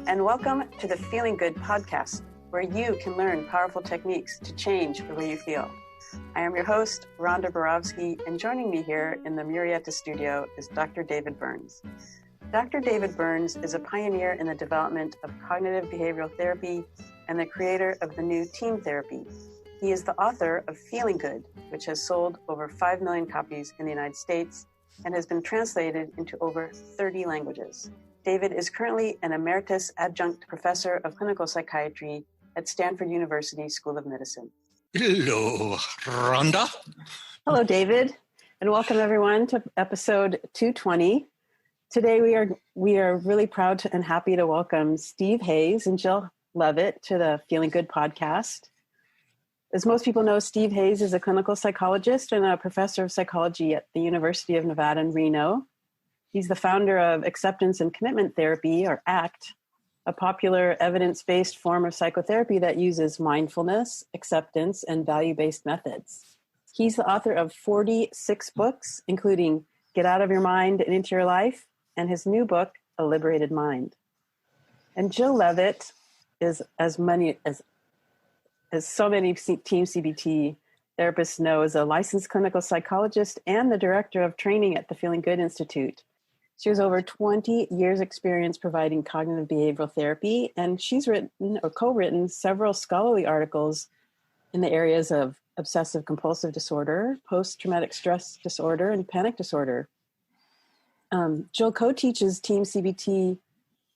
and welcome to the Feeling Good podcast, where you can learn powerful techniques to change the way you feel. I am your host, Rhonda Borowski, and joining me here in the Murrieta studio is Dr. David Burns. Dr. David Burns is a pioneer in the development of cognitive behavioral therapy and the creator of the new team therapy. He is the author of Feeling Good, which has sold over 5 million copies in the United States and has been translated into over 30 languages. David is currently an emeritus adjunct professor of clinical psychiatry at Stanford University School of Medicine. Hello, Rhonda. Hello, David, and welcome everyone to episode 220. Today we are really proud and happy to welcome Steve Hayes and Jill Levitt to the Feeling Good podcast. As most people know, Steve Hayes is a clinical psychologist and a professor of psychology at the University of Nevada in Reno. He's the founder of Acceptance and Commitment Therapy, or ACT, a popular evidence-based form of psychotherapy that uses mindfulness, acceptance, and value-based methods. He's the author of 46 books, including Get Out of Your Mind and Into Your Life, and his new book, A Liberated Mind. And Jill Levitt is, as so many Team CBT therapists know, is a licensed clinical psychologist and the director of training at the Feeling Good Institute. She has over 20 years experience providing cognitive behavioral therapy, and she's written or co-written several scholarly articles in the areas of obsessive compulsive disorder, post-traumatic stress disorder, and panic disorder. Jill co-teaches Team CBT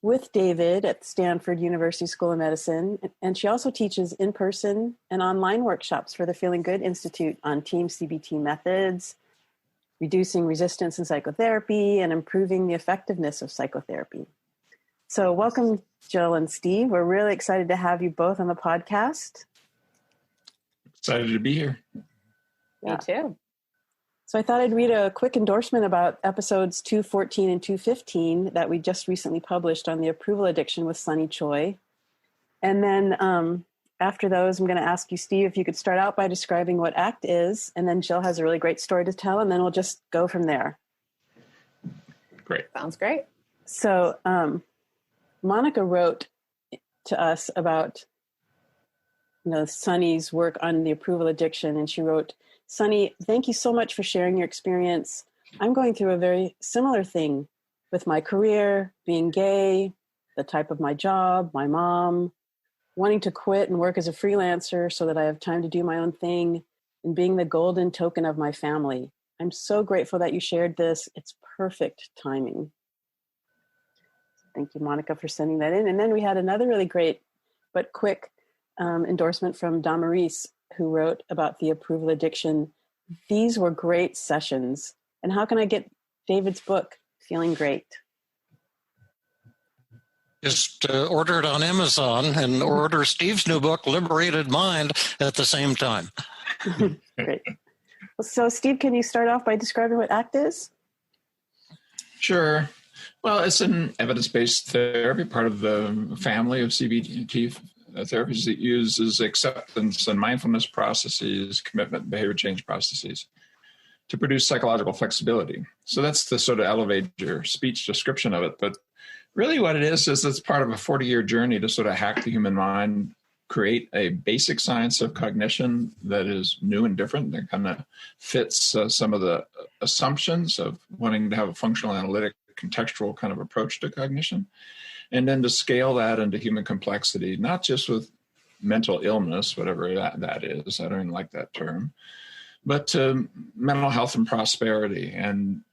with David at Stanford University School of Medicine, and she also teaches in-person and online workshops for the Feeling Good Institute on Team CBT methods, reducing resistance in psychotherapy, and improving the effectiveness of psychotherapy. So welcome, Jill and Steve. We're really excited to have you both on the podcast. Excited to be here. Me too. So I thought I'd read a quick endorsement about episodes 214 and 215 that we just recently published on the approval addiction with Sunny Choi. And then after those, I'm going to ask you, Steve, if you could start out by describing what ACT is, and then Jill has a really great story to tell, and then we'll just go from there. Great. Sounds great. So Monica wrote to us about Sunny's work on the approval addiction, and she wrote, "Sunny, thank you so much for sharing your experience. I'm going through a very similar thing with my career, being gay, the type of my job, my mom, wanting to quit and work as a freelancer so that I have time to do my own thing, and being the golden token of my family. I'm so grateful that you shared this. It's perfect timing." Thank you, Monica, for sending that in. And then we had another really great but quick endorsement from Damaris, who wrote about the approval addiction. "These were great sessions. And how can I get David's book, Feeling Great?" Just order it on Amazon and order Steve's new book, Liberated Mind, at the same time. Great. So, Steve, can you start off by describing what ACT is? Sure. Well, it's an evidence-based therapy, part of the family of CBT therapies that uses acceptance and mindfulness processes, commitment, and behavior change processes to produce psychological flexibility. So that's the sort of elevator speech description of it. But really what it is it's part of a 40-year journey to sort of hack the human mind, create a basic science of cognition that is new and different, that kind of fits some of the assumptions of wanting to have a functional analytic contextual kind of approach to cognition. And then to scale that into human complexity, not just with mental illness, whatever that is, I don't even like that term, but to mental health and prosperity. And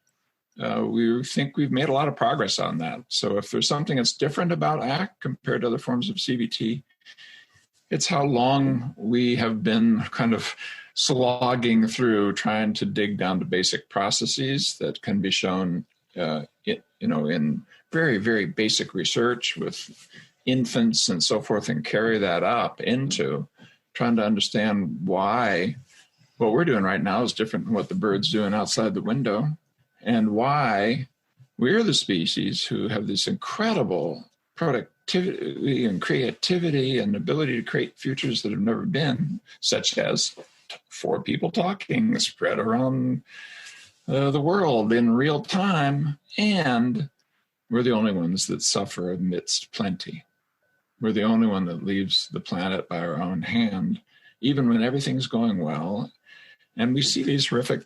we think we've made a lot of progress on that. So if there's something that's different about ACT compared to other forms of CBT, it's how long we have been kind of slogging through trying to dig down to basic processes that can be shown in very, very basic research with infants and so forth, and carry that up into trying to understand why what we're doing right now is different from what the bird's doing outside the window, and why we're the species who have this incredible productivity and creativity and ability to create futures that have never been, such as 4 people talking spread around the world in real time, and we're the only ones that suffer amidst plenty. We're the only one that leaves the planet by our own hand, even when everything's going well. And we see these horrific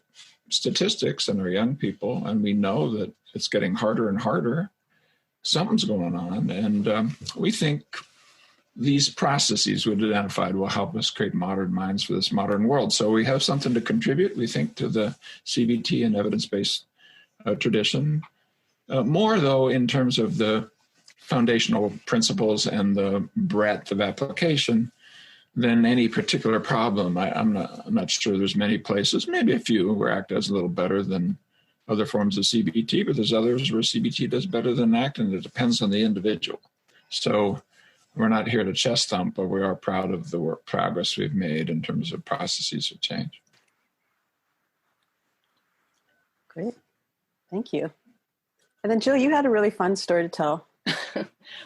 statistics in our young people, and we know that it's getting harder and harder. Something's going on. And we think these processes we've identified will help us create modern minds for this modern world. So we have something to contribute, we think, to the CBT and evidence-based tradition. More, though, in terms of the foundational principles and the breadth of application than any particular problem. I'm not sure there's many places, maybe a few, where ACT does a little better than other forms of CBT, but there's others where CBT does better than ACT, and it depends on the individual. So we're not here to chest thump, but we are proud of the progress we've made in terms of processes of change. Great. Thank you. And then Jill, you had a really fun story to tell.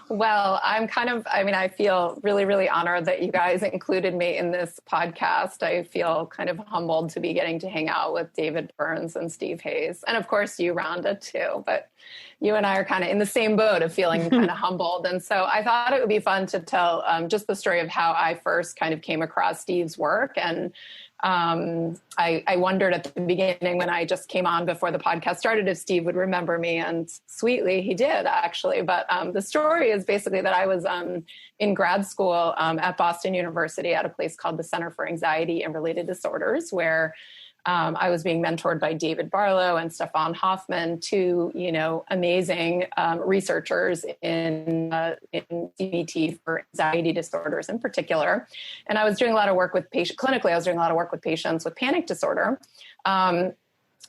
Well, I feel really, really honored that you guys included me in this podcast. I feel kind of humbled to be getting to hang out with David Burns and Steve Hayes. And of course you, Rhonda, too. But you and I are kind of in the same boat of feeling kind of humbled. And so I thought it would be fun to tell just the story of how I first kind of came across Steve's work. And I wondered at the beginning when I just came on before the podcast started if Steve would remember me, and sweetly he did, actually. But the story is basically that I was in grad school at Boston University at a place called the Center for Anxiety and Related Disorders, where I was being mentored by David Barlow and Stefan Hoffman, two, amazing researchers in CBT for anxiety disorders in particular. And I was doing a lot of work with clinically, I was doing a lot of work with patients with panic disorder.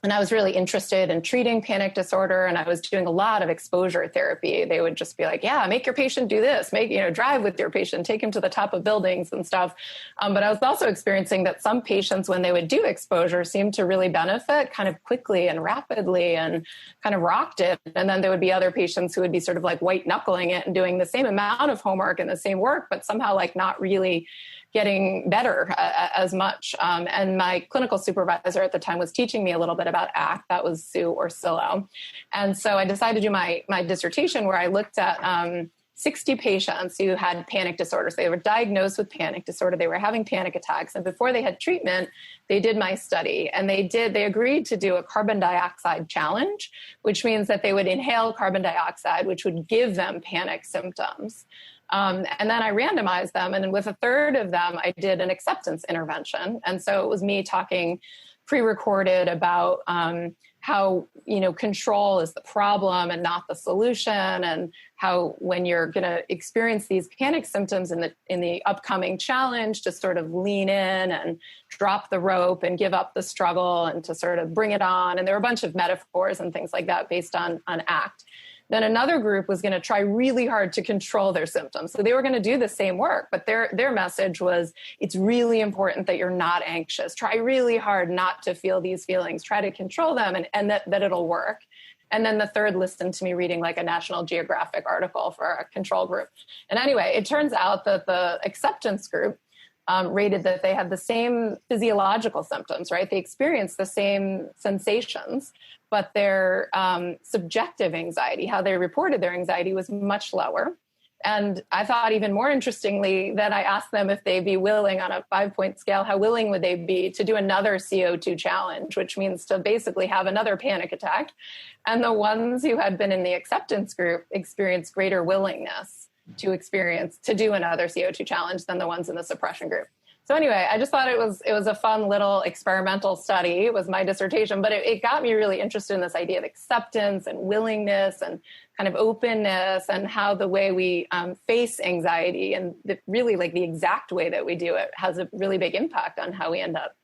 And I was really interested in treating panic disorder, and I was doing a lot of exposure therapy. They would just be like, yeah, make your patient do this, drive with your patient, take him to the top of buildings and stuff. But I was also experiencing that some patients, when they would do exposure, seemed to really benefit kind of quickly and rapidly and kind of rocked it. And then there would be other patients who would be sort of like white knuckling it and doing the same amount of homework and the same work, but somehow like not really getting better as much. And my clinical supervisor at the time was teaching me a little bit about ACT. That was Sue Orsillo. And so I decided to do my dissertation where I looked at 60 patients who had panic disorders. They were diagnosed with panic disorder. They were having panic attacks. And before they had treatment, they did my study. And they agreed to do a carbon dioxide challenge, which means that they would inhale carbon dioxide, which would give them panic symptoms. And then I randomized them. And with a third of them, I did an acceptance intervention. And so it was me talking pre-recorded about how, control is the problem and not the solution. And how when you're going to experience these panic symptoms in the upcoming challenge, to sort of lean in and drop the rope and give up the struggle and to sort of bring it on. And there were a bunch of metaphors and things like that based on ACT. Then another group was going to try really hard to control their symptoms. So they were going to do the same work, but their message was, it's really important that you're not anxious. Try really hard not to feel these feelings. Try to control them and that it'll work. And then the third listened to me reading like a National Geographic article for a control group. And anyway, it turns out that the acceptance group rated that they had the same physiological symptoms, right? They experienced the same sensations, but their subjective anxiety, how they reported their anxiety, was much lower. And I thought even more interestingly that I asked them if they'd be willing on a 5-point scale, how willing would they be to do another CO2 challenge, which means to basically have another panic attack. And the ones who had been in the acceptance group experienced greater willingness to do another CO2 challenge than the ones in the suppression group. So anyway, I just thought it was a fun little experimental study. It was my dissertation, but it got me really interested in this idea of acceptance and willingness and kind of openness, and how the way we face anxiety and really like the exact way that we do it has a really big impact on how we end up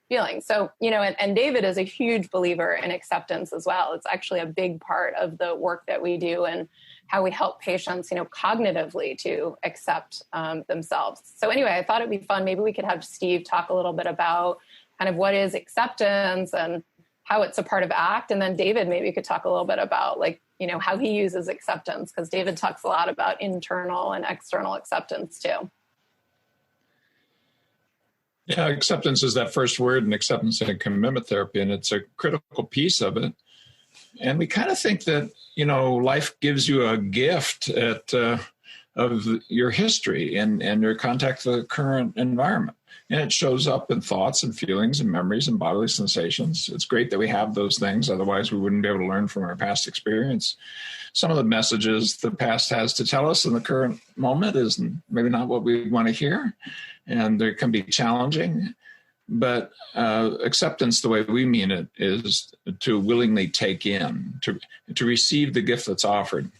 feeling. So, and David is a huge believer in acceptance as well. It's actually a big part of the work that we do and how we help patients, cognitively to accept themselves. So anyway, I thought it'd be fun. Maybe we could have Steve talk a little bit about kind of what is acceptance and how it's a part of ACT. And then David, maybe you could talk a little bit about how he uses acceptance, because David talks a lot about internal and external acceptance too. Yeah, acceptance is that first word in acceptance and commitment therapy, and it's a critical piece of it. And we kind of think that, life gives you a gift of your history and your contact with the current environment. And it shows up in thoughts and feelings and memories and bodily sensations. It's great that we have those things. Otherwise, we wouldn't be able to learn from our past experience. Some of the messages the past has to tell us in the current moment is maybe not what we want to hear. And they can be challenging. But acceptance, the way we mean it, is to willingly take in, to receive the gift that's offered.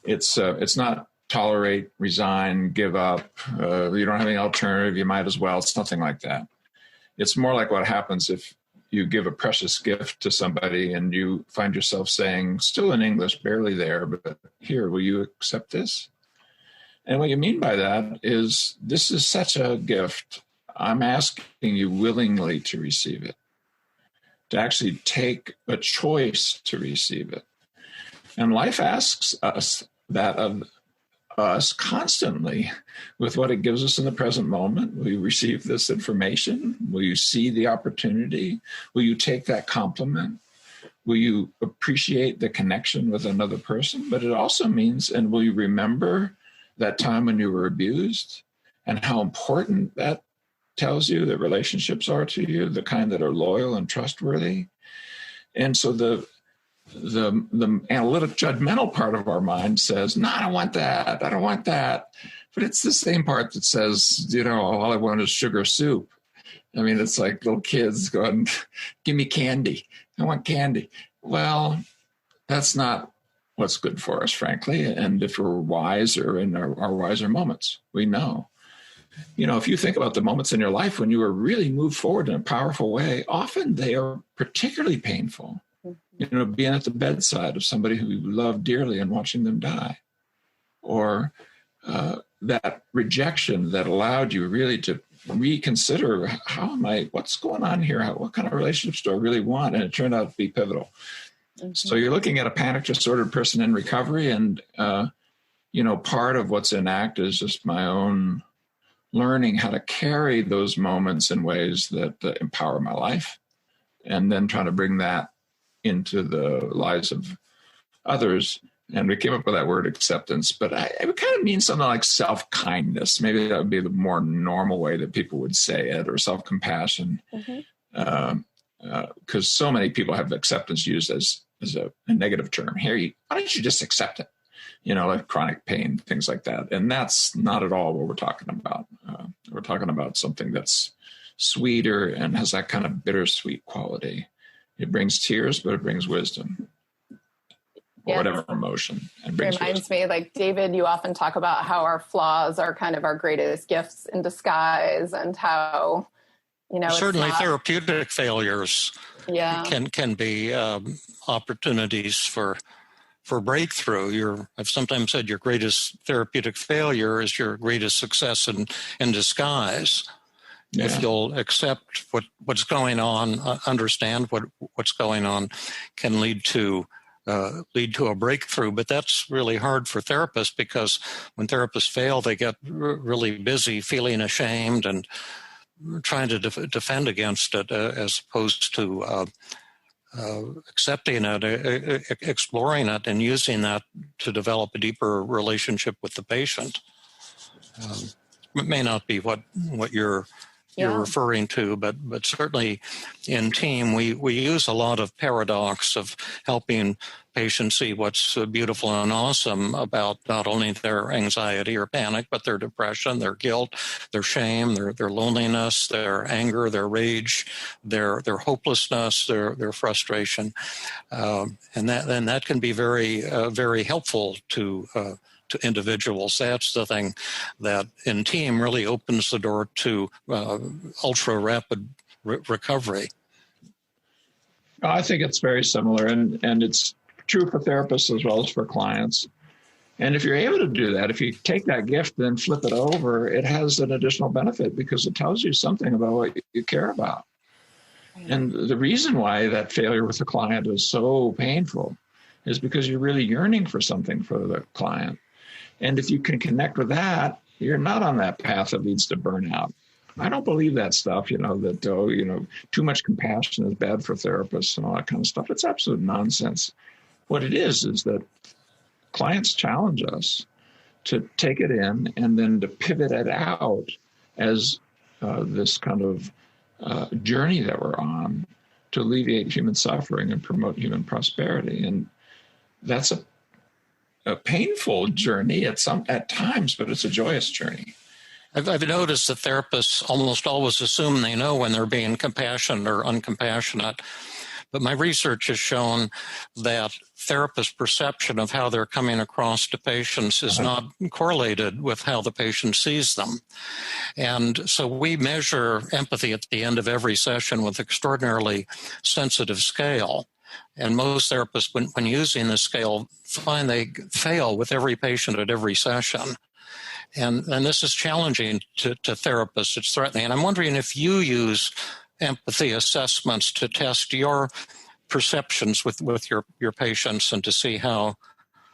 It's not tolerate, resign, give up. You don't have any alternative. You might as well. It's nothing like that. It's more like what happens if you give a precious gift to somebody and you find yourself saying, still in English, barely there, but here, will you accept this? And what you mean by that is, this is such a gift. I'm asking you willingly to receive it, to actually take a choice to receive it. And life asks us that of us constantly with what it gives us in the present moment. Will you receive this information? Will you see the opportunity? Will you take that compliment? Will you appreciate the connection with another person? But it also means, and will you remember that time when you were abused and how important that tells you that relationships are to you, the kind that are loyal and trustworthy? And so the analytic judgmental part of our mind says, no, I don't want that. I don't want that. But it's the same part that says, all I want is sugar soup. I mean, it's like little kids going, give me candy. I want candy. Well, that's not what's good for us, frankly. And if we're wiser in our wiser moments, we know. If you think about the moments in your life when you were really moved forward in a powerful way, often they are particularly painful. Being at the bedside of somebody who you love dearly and watching them die, or that rejection that allowed you really to reconsider, what's going on here? What kind of relationships do I really want? And it turned out to be pivotal. Mm-hmm. So you're looking at a panic disordered person in recovery, and, part of what's in ACT is just my own learning how to carry those moments in ways that empower my life, and then trying to bring that into the lives of others. And we came up with that word acceptance, but it would kind of mean something like self-kindness. Maybe that would be the more normal way that people would say it, or self-compassion. Because so many people have acceptance used as a negative term. Why don't you just accept it? Like chronic pain, things like that. And that's not at all what we're talking about. We're talking about something that's sweeter and has that kind of bittersweet quality. It brings tears, but it brings wisdom, or whatever emotion. And brings reminds me, like, David, you often talk about how our flaws are kind of our greatest gifts in disguise, and how, certainly therapeutic failures can be opportunities for breakthrough. I've sometimes said your greatest therapeutic failure is your greatest success in disguise. Yeah. If you'll accept what's going on, understand what's going on, can lead to a breakthrough. But that's really hard for therapists, because when therapists fail, they get really busy feeling ashamed and trying to defend against it, as opposed to accepting it, exploring it, and using that to develop a deeper relationship with the patient. It may not be what you're referring to, but certainly in team, we use a lot of paradox of helping patients see what's beautiful and awesome about not only their anxiety or panic, but their depression, their guilt, their shame, their loneliness, their anger, their rage, their hopelessness, their frustration, and that can be very very helpful to individuals. That's the thing that in team really opens the door to ultra rapid recovery. I think it's very similar, and it's true for therapists as well as for clients. And if you're able to do that, if you take that gift and flip it over, it has an additional benefit, because it tells you something about what you care about. And the reason why that failure with the client is so painful is because you're really yearning for something for the client. And if you can connect with that, you're not on that path that leads to burnout. I don't believe that stuff, that, too much compassion is bad for therapists and all that kind of stuff. It's absolute nonsense. What it is that clients challenge us to take it in and then to pivot it out as this kind of journey that we're on to alleviate human suffering and promote human prosperity. And that's a painful journey at times, but it's a joyous journey. I've noticed that therapists almost always assume they know when they're being compassionate or uncompassionate. But my research has shown that therapists' perception of how they're coming across to patients is not correlated with how the patient sees them. And so we measure empathy at the end of every session with extraordinarily sensitive scale. And most therapists, when using this scale, find they fail with every patient at every session. And this is challenging to therapists. It's threatening. And I'm wondering if you use empathy assessments to test your perceptions with your patients and to see how.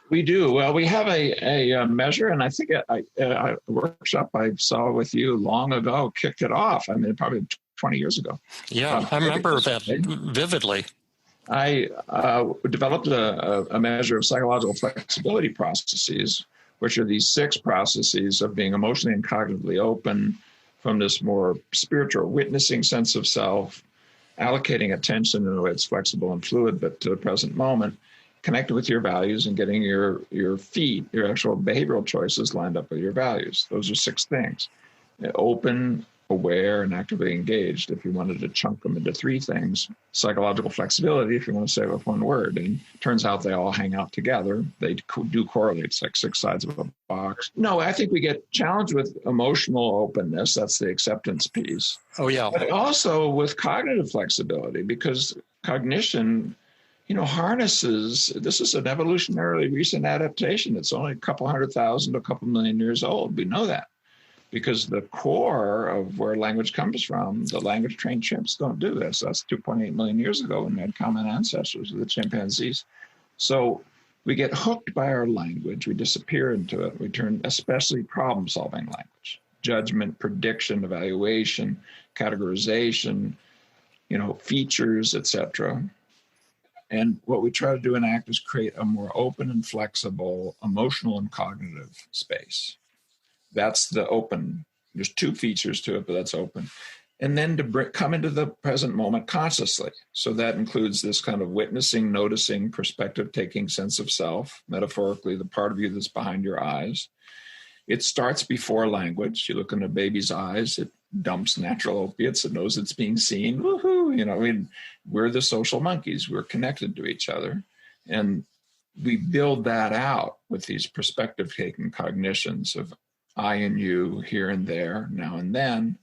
We do. Well, we have a measure, and I think a workshop I saw with you long ago kicked it off. I mean, probably 20 years ago. Yeah, I remember that vividly. I developed a measure of psychological flexibility processes, which are these 6 processes of being emotionally and cognitively open, from this more spiritual witnessing sense of self, allocating attention in a way that's flexible and fluid, but to the present moment, connected with your values and getting your actual behavioral choices lined up with your values. Those are 6 things. Open, aware, and actively engaged, if you wanted to chunk them into 3 things. Psychological flexibility, if you want to say it with one word. And it turns out they all hang out together. They do correlate. It's like 6 sides of a box. No, I think we get challenged with emotional openness. That's the acceptance piece. Oh, yeah. But also with cognitive flexibility, because cognition, harnesses, this is an evolutionarily recent adaptation. It's only a couple 100,000 to a couple million years old. We know that. Because the core of where language comes from, the language-trained chimps don't do this. That's 2.8 million years ago when we had common ancestors with the chimpanzees. So we get hooked by our language. We disappear into it. We turn, especially problem-solving language, judgment, prediction, evaluation, categorization, features, etc. And what we try to do in ACT is create a more open and flexible emotional and cognitive space. That's the open. There's 2 features to it, but that's open. And then to come into the present moment consciously. So that includes this kind of witnessing, noticing, perspective-taking sense of self, metaphorically, the part of you that's behind your eyes. It starts before language. You look in a baby's eyes, it dumps natural opiates. It knows it's being seen. Woohoo! We're the social monkeys. We're connected to each other. And we build that out with these perspective-taking cognitions of I and you, here and there, now and then.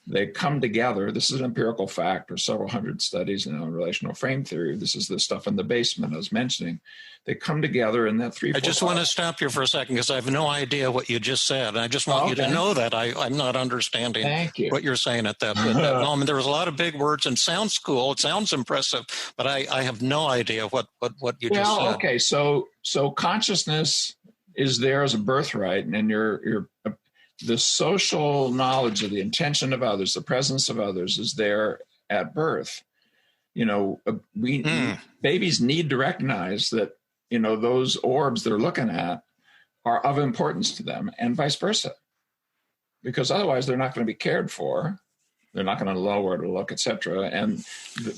They come together. This is an empirical fact. There's several hundred studies now in relational frame theory. This is the stuff in the basement I was mentioning. They come together in that 3, 4, I just want to stop you for a second because I have no idea what you just said. I just want you to know that I'm not understanding what you're saying at that moment. There was a lot of big words and sounds cool. It sounds impressive, but I have no idea what you just said. Okay. So consciousness is there as a birthright, and the social knowledge of the intention of others, the presence of others is there at birth. Babies need to recognize that, those orbs they're looking at are of importance to them, and vice versa, because otherwise they're not going to be cared for. They're not going to know where to look, etc. And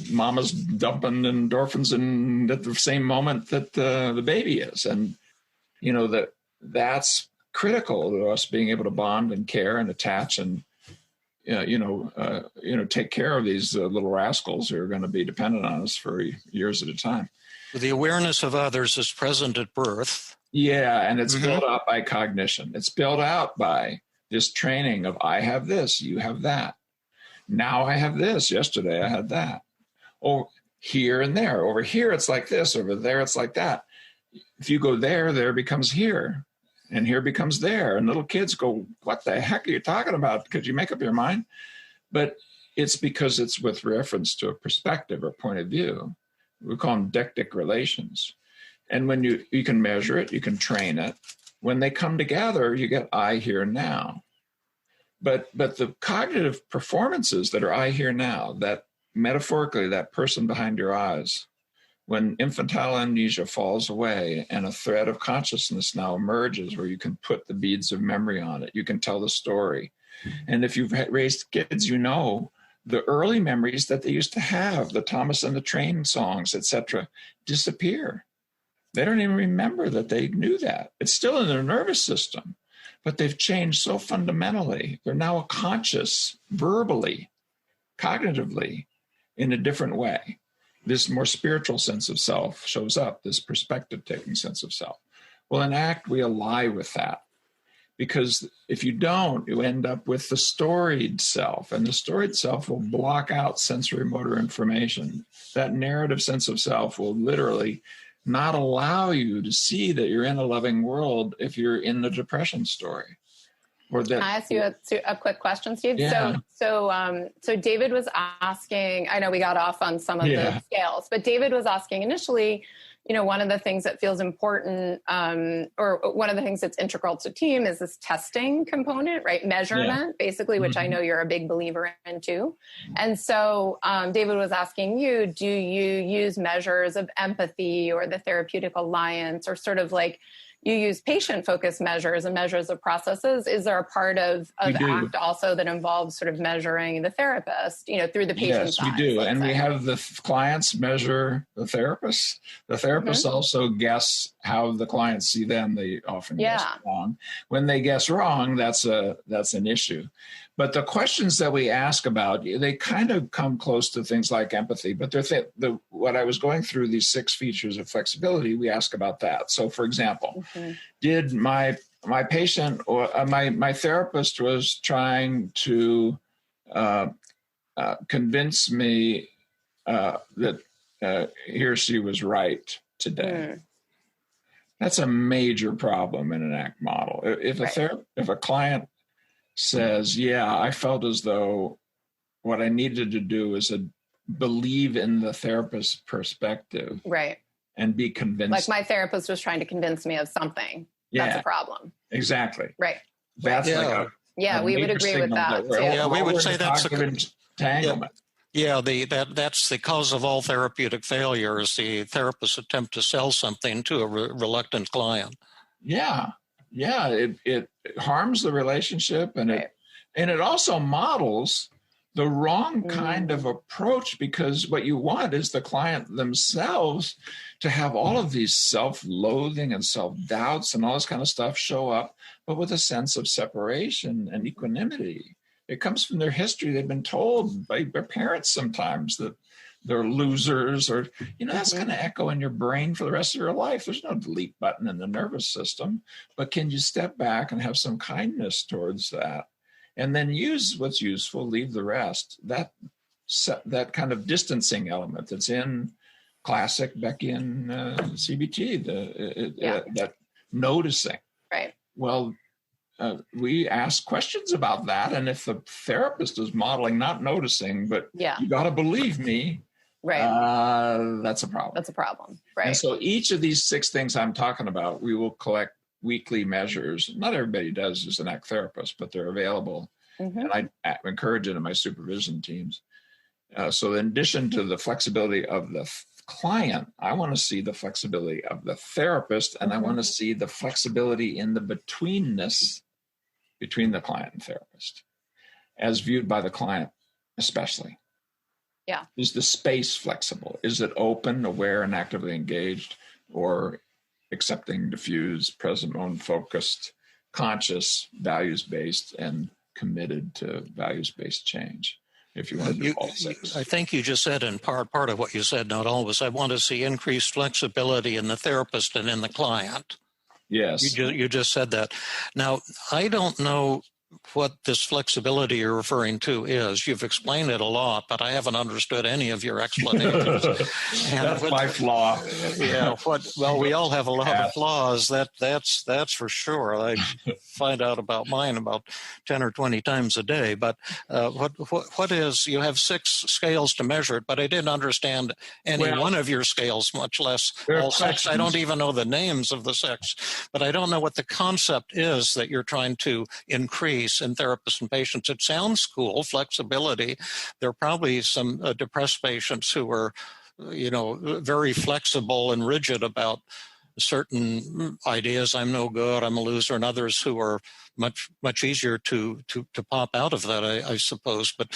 mama's dumping endorphins at the same moment that the baby is. And that's critical to us being able to bond and care and attach and, take care of these little rascals who are going to be dependent on us for years at a time. The awareness of others is present at birth. Yeah, and it's built up by cognition. It's built out by this training of I have this, you have that. Now I have this, yesterday I had that. Or here and there. Over here it's like this, over there it's like that. If you go there becomes here. And here becomes there. And little kids go, what the heck are you talking about? Could you make up your mind? But it's because it's with reference to a perspective or point of view. We call them deictic relations. And when you can measure it, you can train it. When they come together, you get I, here, now. But the cognitive performances that are I here now, that metaphorically, that person behind your eyes, when infantile amnesia falls away and a thread of consciousness now emerges where you can put the beads of memory on it, you can tell the story. And if you've raised kids, you know the early memories that they used to have, the Thomas and the Train songs, etc., disappear. They don't even remember that they knew that. It's still in their nervous system, but they've changed so fundamentally. They're now conscious, verbally, cognitively, in a different way. This more spiritual sense of self shows up, this perspective-taking sense of self. Well, in ACT, we ally with that. Because if you don't, you end up with the storied self, and the storied self will block out sensory motor information. That narrative sense of self will literally not allow you to see that you're in a loving world if you're in the depression story. Or that. Can I ask you a quick question, Steve? Yeah. So David was asking, I know we got off on some of the scales, but David was asking initially, one of the things that feels important, or one of the things that's integral to team is this testing component, right? Measurement, basically, which I know you're a big believer in too. And so David was asking you, do you use measures of empathy or the Therapeutic Alliance, or sort of like you use patient-focused measures and measures of processes? Is there a part of ACT also that involves sort of measuring the therapist, through the patient side? Yes, we do. And we have the clients measure the therapists. The therapists also guess how the clients see them. They often guess wrong. When they guess wrong, that's an issue. But the questions that we ask about, they kind of come close to things like empathy. But what I was going through, these 6 features of flexibility, we ask about that. So, for example, did my patient or my therapist was trying to convince me that he or she was right today? That's a major problem in an ACT model. If a client says, I felt as though what I needed to do is believe in the therapist's perspective. Right. And be convinced. Like my therapist was trying to convince me of something. That's a problem. Exactly. Right. That's we would agree with that. We would say that's entanglement. That's the cause of all therapeutic failures, the therapist's attempt to sell something to a reluctant client. It harms the relationship, and it also models the wrong kind of approach, because what you want is the client themselves to have all of these self-loathing and self-doubts and all this kind of stuff show up, but with a sense of separation and equanimity. It comes from their history. They've been told by their parents sometimes that they're losers, or, that's going to echo in your brain for the rest of your life. There's no delete button in the nervous system, but can you step back and have some kindness towards that? And then use what's useful, leave the rest. That kind of distancing element that's in classic Beckian CBT, that noticing. Right. Well, we ask questions about that. And if the therapist is modeling not noticing, but you got to believe me, that's a problem. That's a problem. Right. And so each of these 6 things I'm talking about, we will collect weekly measures. Not everybody does as an ACT therapist, but they're available. And I encourage it in my supervision teams. So in addition to the flexibility of the client, I want to see the flexibility of the therapist, and I want to see the flexibility in the betweenness between the client and therapist, as viewed by the client especially. Yeah. Is the space flexible? Is it open, aware, and actively engaged, or accepting, diffused, present moment focused, conscious, values-based, and committed to values-based change? If you want to do all 6. I think you just said in part of what you said, not all, was I want to see increased flexibility in the therapist and in the client. Yes. You just said that. Now, I don't know what this flexibility you're referring to is. You've explained it a lot, but I haven't understood any of your explanations. That's my flaw. Well, we all have a lot of flaws. That's for sure. I find out about mine about 10 or 20 times a day. But what is, you have 6 scales to measure it, but I didn't understand any one of your scales, much less all 6. I don't even know the names of the 6, but I don't know what the concept is that you're trying to increase piece in therapists and patients. It sounds cool, flexibility. There are probably some depressed patients who are, very flexible and rigid about certain ideas. I'm no good, I'm a loser, and others who are much easier to pop out of that, I suppose. But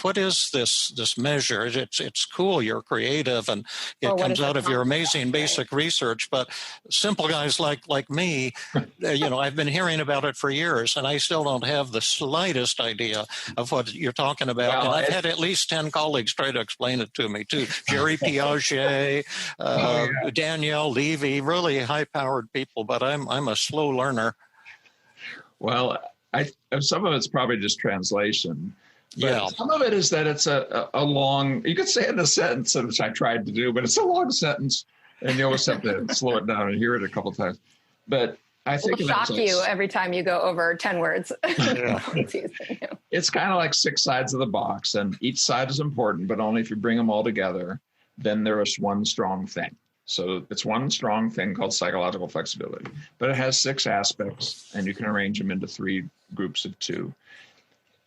what is this measure? It's cool. You're creative, and it comes out of your amazing basic research. But simple guys like me, I've been hearing about it for years, and I still don't have the slightest idea of what you're talking about. Well, and I've had at least 10 colleagues try to explain it to me too. Jerry Piaget, Danielle Levy, really high-powered people. But I'm a slow learner. Well, some of it's probably just translation. But some of it is that it's a long, you could say it in a sentence, which I tried to do, but it's a long sentence, and you always have to slow it down and hear it a couple of times. But I think it'll shock you every time you go over 10 words. Yeah. It's kind of like 6 sides of the box, and each side is important, but only if you bring them all together, then there is one strong thing. So it's one strong thing called psychological flexibility, but it has 6 aspects, and you can arrange them into 3 groups of 2.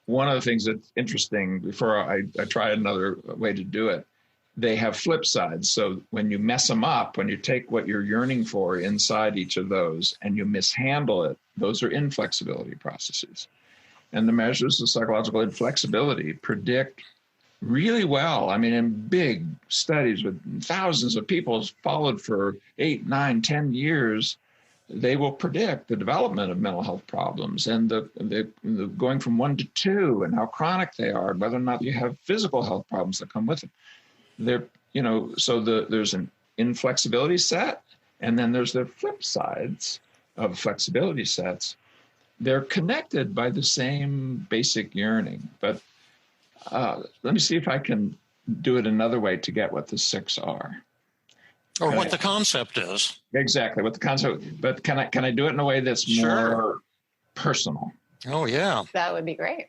One of the things that's interesting, before I try another way to do it, they have flip sides. So when you mess them up, when you take what you're yearning for inside each of those and you mishandle it, those are inflexibility processes. And the measures of psychological inflexibility predict really well. I mean, in big studies with thousands of people followed for 8, 9, 10 years, they will predict the development of mental health problems and the going from 1 to 2 and how chronic they are, and whether or not you have physical health problems that come with it. There's an inflexibility set, and then there's the flip sides of flexibility sets. They're connected by the same basic yearning, but let me see if I can do it another way to get what the 6 are. Or what the concept is. Exactly, what the concept, but can I do it in a way that's more personal? Oh, yeah. That would be great.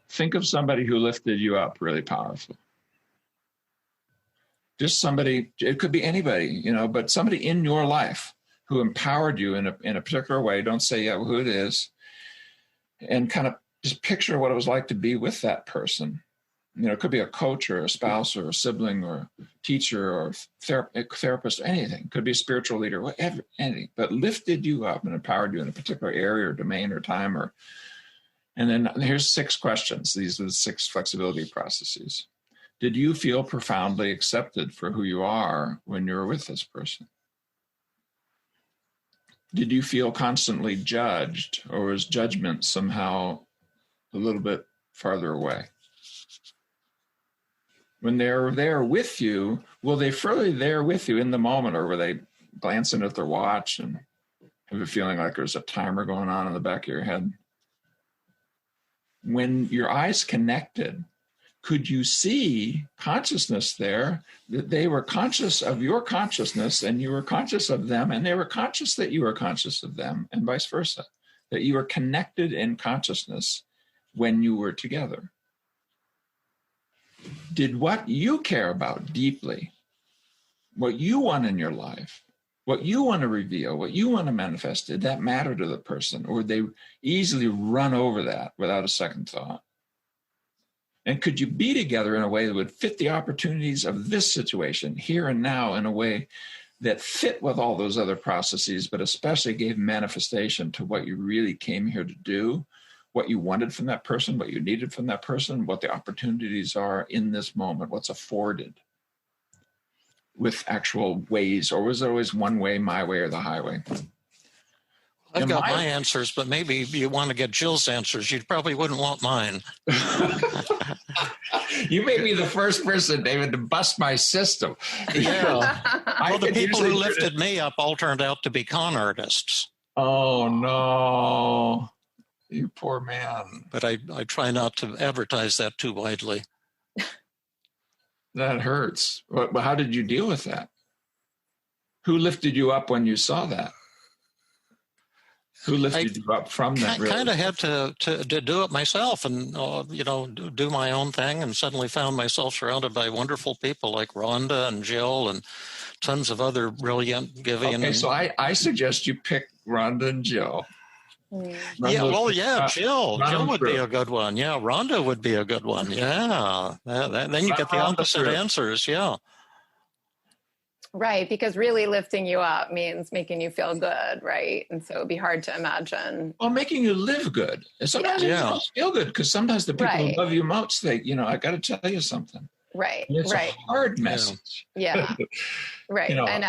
Think of somebody who lifted you up really powerfully. Just somebody, it could be anybody, but somebody in your life who empowered you in a particular way. Don't say who it is, and kind of just picture what it was like to be with that person. It could be a coach or a spouse or a sibling or a teacher or a therapist, anything. It could be a spiritual leader, whatever, anything. But lifted you up and empowered you in a particular area or domain or time. And then here's 6 questions. These are the 6 flexibility processes. Did you feel profoundly accepted for who you are when you were with this person? Did you feel constantly judged, or was judgment somehow a little bit farther away? When they're there with you, will they further there with you in the moment, or were they glancing at their watch and have a feeling like there's a timer going on in the back of your head? When your eyes connected, could you see consciousness there, that they were conscious of your consciousness and you were conscious of them, and they were conscious that you were conscious of them, and vice versa, that you were connected in consciousness when you were together? Did what you care about deeply, what you want in your life, what you want to reveal, what you want to manifest, did that matter to the person, or would they easily run over that without a second thought? And could you be together in a way that would fit the opportunities of this situation here and now in a way that fit with all those other processes, but especially gave manifestation to what you really came here to do, what you wanted from that person, what you needed from that person, what the opportunities are in this moment, what's afforded with actual ways, or was there always one way, my way or the highway? I've got my answers, but maybe you want to get Jill's answers. You probably wouldn't want mine. You may be the first person, David, to bust my system. Yeah. Well, the people who lifted me up all turned out to be con artists. Oh, no. You poor man. But I try not to advertise that too widely. That hurts. But how did you deal with that? Who lifted you up when you saw that? Who lifted you up from that? I kind of had to do it myself and, do my own thing, and suddenly found myself surrounded by wonderful people like Rhonda and Jill and tons of other brilliant giving. Okay, so I suggest you pick Rhonda and Jill Jill would be a good one. Yeah, Rhonda would be a good one. Yeah, then you get the opposite answers. Yeah. Right, because really lifting you up means making you feel good, right? And so it'd be hard to imagine. Well, making you live good. And sometimes you don't feel good because sometimes the people who love you most, I got to tell you something. Right. And it's a hard message. Yeah. Right. And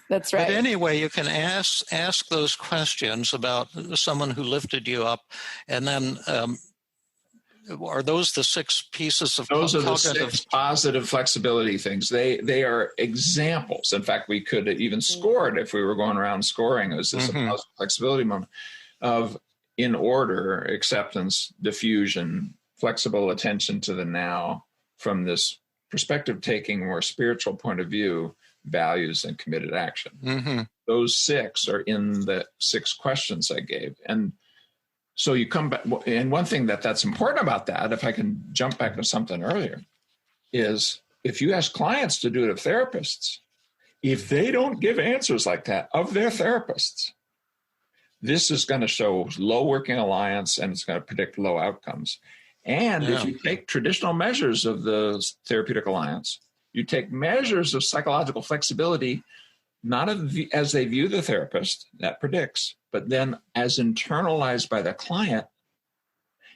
that's right. But anyway, you can ask those questions about someone who lifted you up, and then are those the 6 pieces of those are the 6 positive flexibility things. They are examples. In fact, we could even score it if we were going around scoring. It was this a positive flexibility moment of, in order, acceptance, diffusion, flexible attention to the now, from this perspective taking, more spiritual point of view, values, and committed action. Those 6 are in the 6 questions I gave. And so you come back, and one thing that's important about that, if I can jump back to something earlier, is if you ask clients to do it of therapists, if they don't give answers like that of their therapists, this is going to show low working alliance, and it's going to predict low outcomes. And if you take traditional measures of the therapeutic alliance, you take measures of psychological flexibility, not as they view the therapist, that predicts, but then as internalized by the client,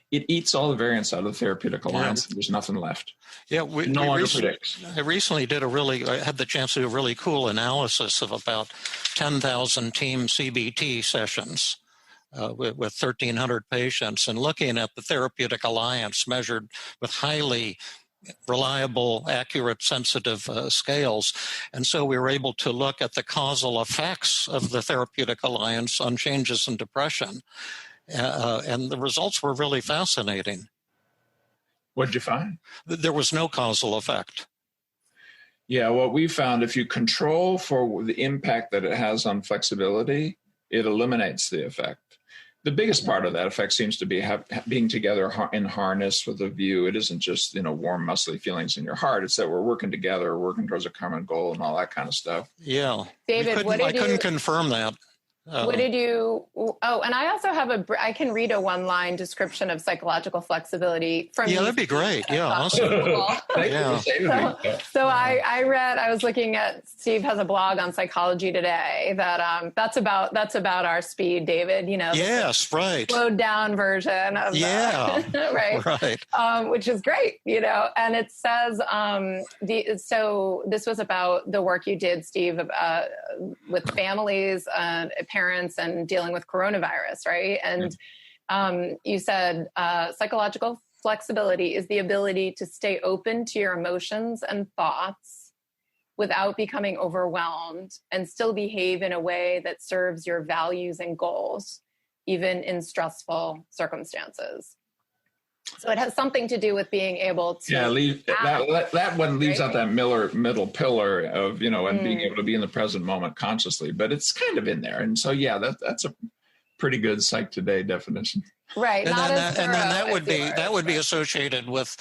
it eats all the variance out of the therapeutic alliance. And there's nothing left. Yeah, I recently I had the chance to do a really cool analysis of about 10,000 team CBT sessions. With 1,300 patients, and looking at the therapeutic alliance measured with highly reliable, accurate, sensitive scales. And so we were able to look at the causal effects of the therapeutic alliance on changes in depression. And the results were really fascinating. What did you find? There was no causal effect. Yeah, what we found, if you control for the impact that it has on flexibility, it eliminates the effect. The biggest part of that effect seems to be being together in harness with a view. It isn't just, warm, muscly feelings in your heart. It's that we're working together, working towards a common goal and all that kind of stuff. Yeah. David, I couldn't confirm that. What did you, and I also have I can read a one-line description of psychological flexibility from you. Yeah, that'd be great. Yeah, awesome. So I was looking at, Steve has a blog on Psychology Today that's about our speed, David, Yes, right. Slowed down version of right. Which is great, and it says, so this was about the work you did, Steve, with families and parents and dealing with coronavirus, right? And you said psychological flexibility is the ability to stay open to your emotions and thoughts without becoming overwhelmed and still behave in a way that serves your values and goals, even in stressful circumstances. So it has something to do with being able to that one leaves out that middle pillar of and being able to be in the present moment consciously, but it's kind of in there. And so that's a pretty good Psych Today definition. Right. And then that would be associated with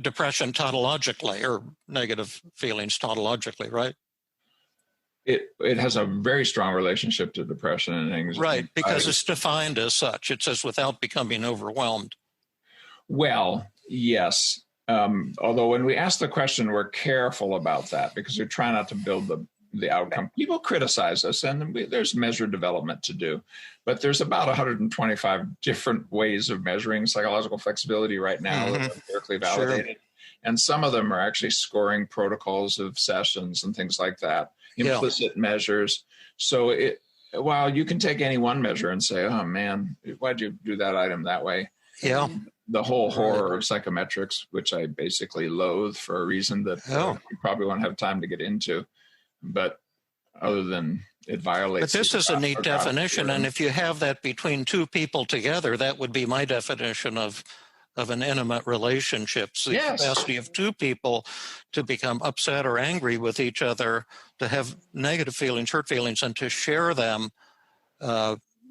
depression tautologically, or negative feelings tautologically, right? It has a very strong relationship to depression and anxiety. Right, because it's defined as such. It says without becoming overwhelmed. Well, yes. Although when we ask the question, we're careful about that because we try not to build the outcome. People criticize us, and there's measured development to do. But there's about 125 different ways of measuring psychological flexibility right now that are empirically validated. Sure. And some of them are actually scoring protocols of sessions and things like that, implicit measures. So while you can take any one measure and say, oh, man, why'd you do that item that way? Yeah. The whole horror of psychometrics, which I basically loathe for a reason that we probably won't have time to get into. But other than it violates. But this is a neat definition. And if you have that between two people together, that would be my definition of an intimate relationship. So the capacity of two people to become upset or angry with each other, to have negative feelings, hurt feelings, and to share them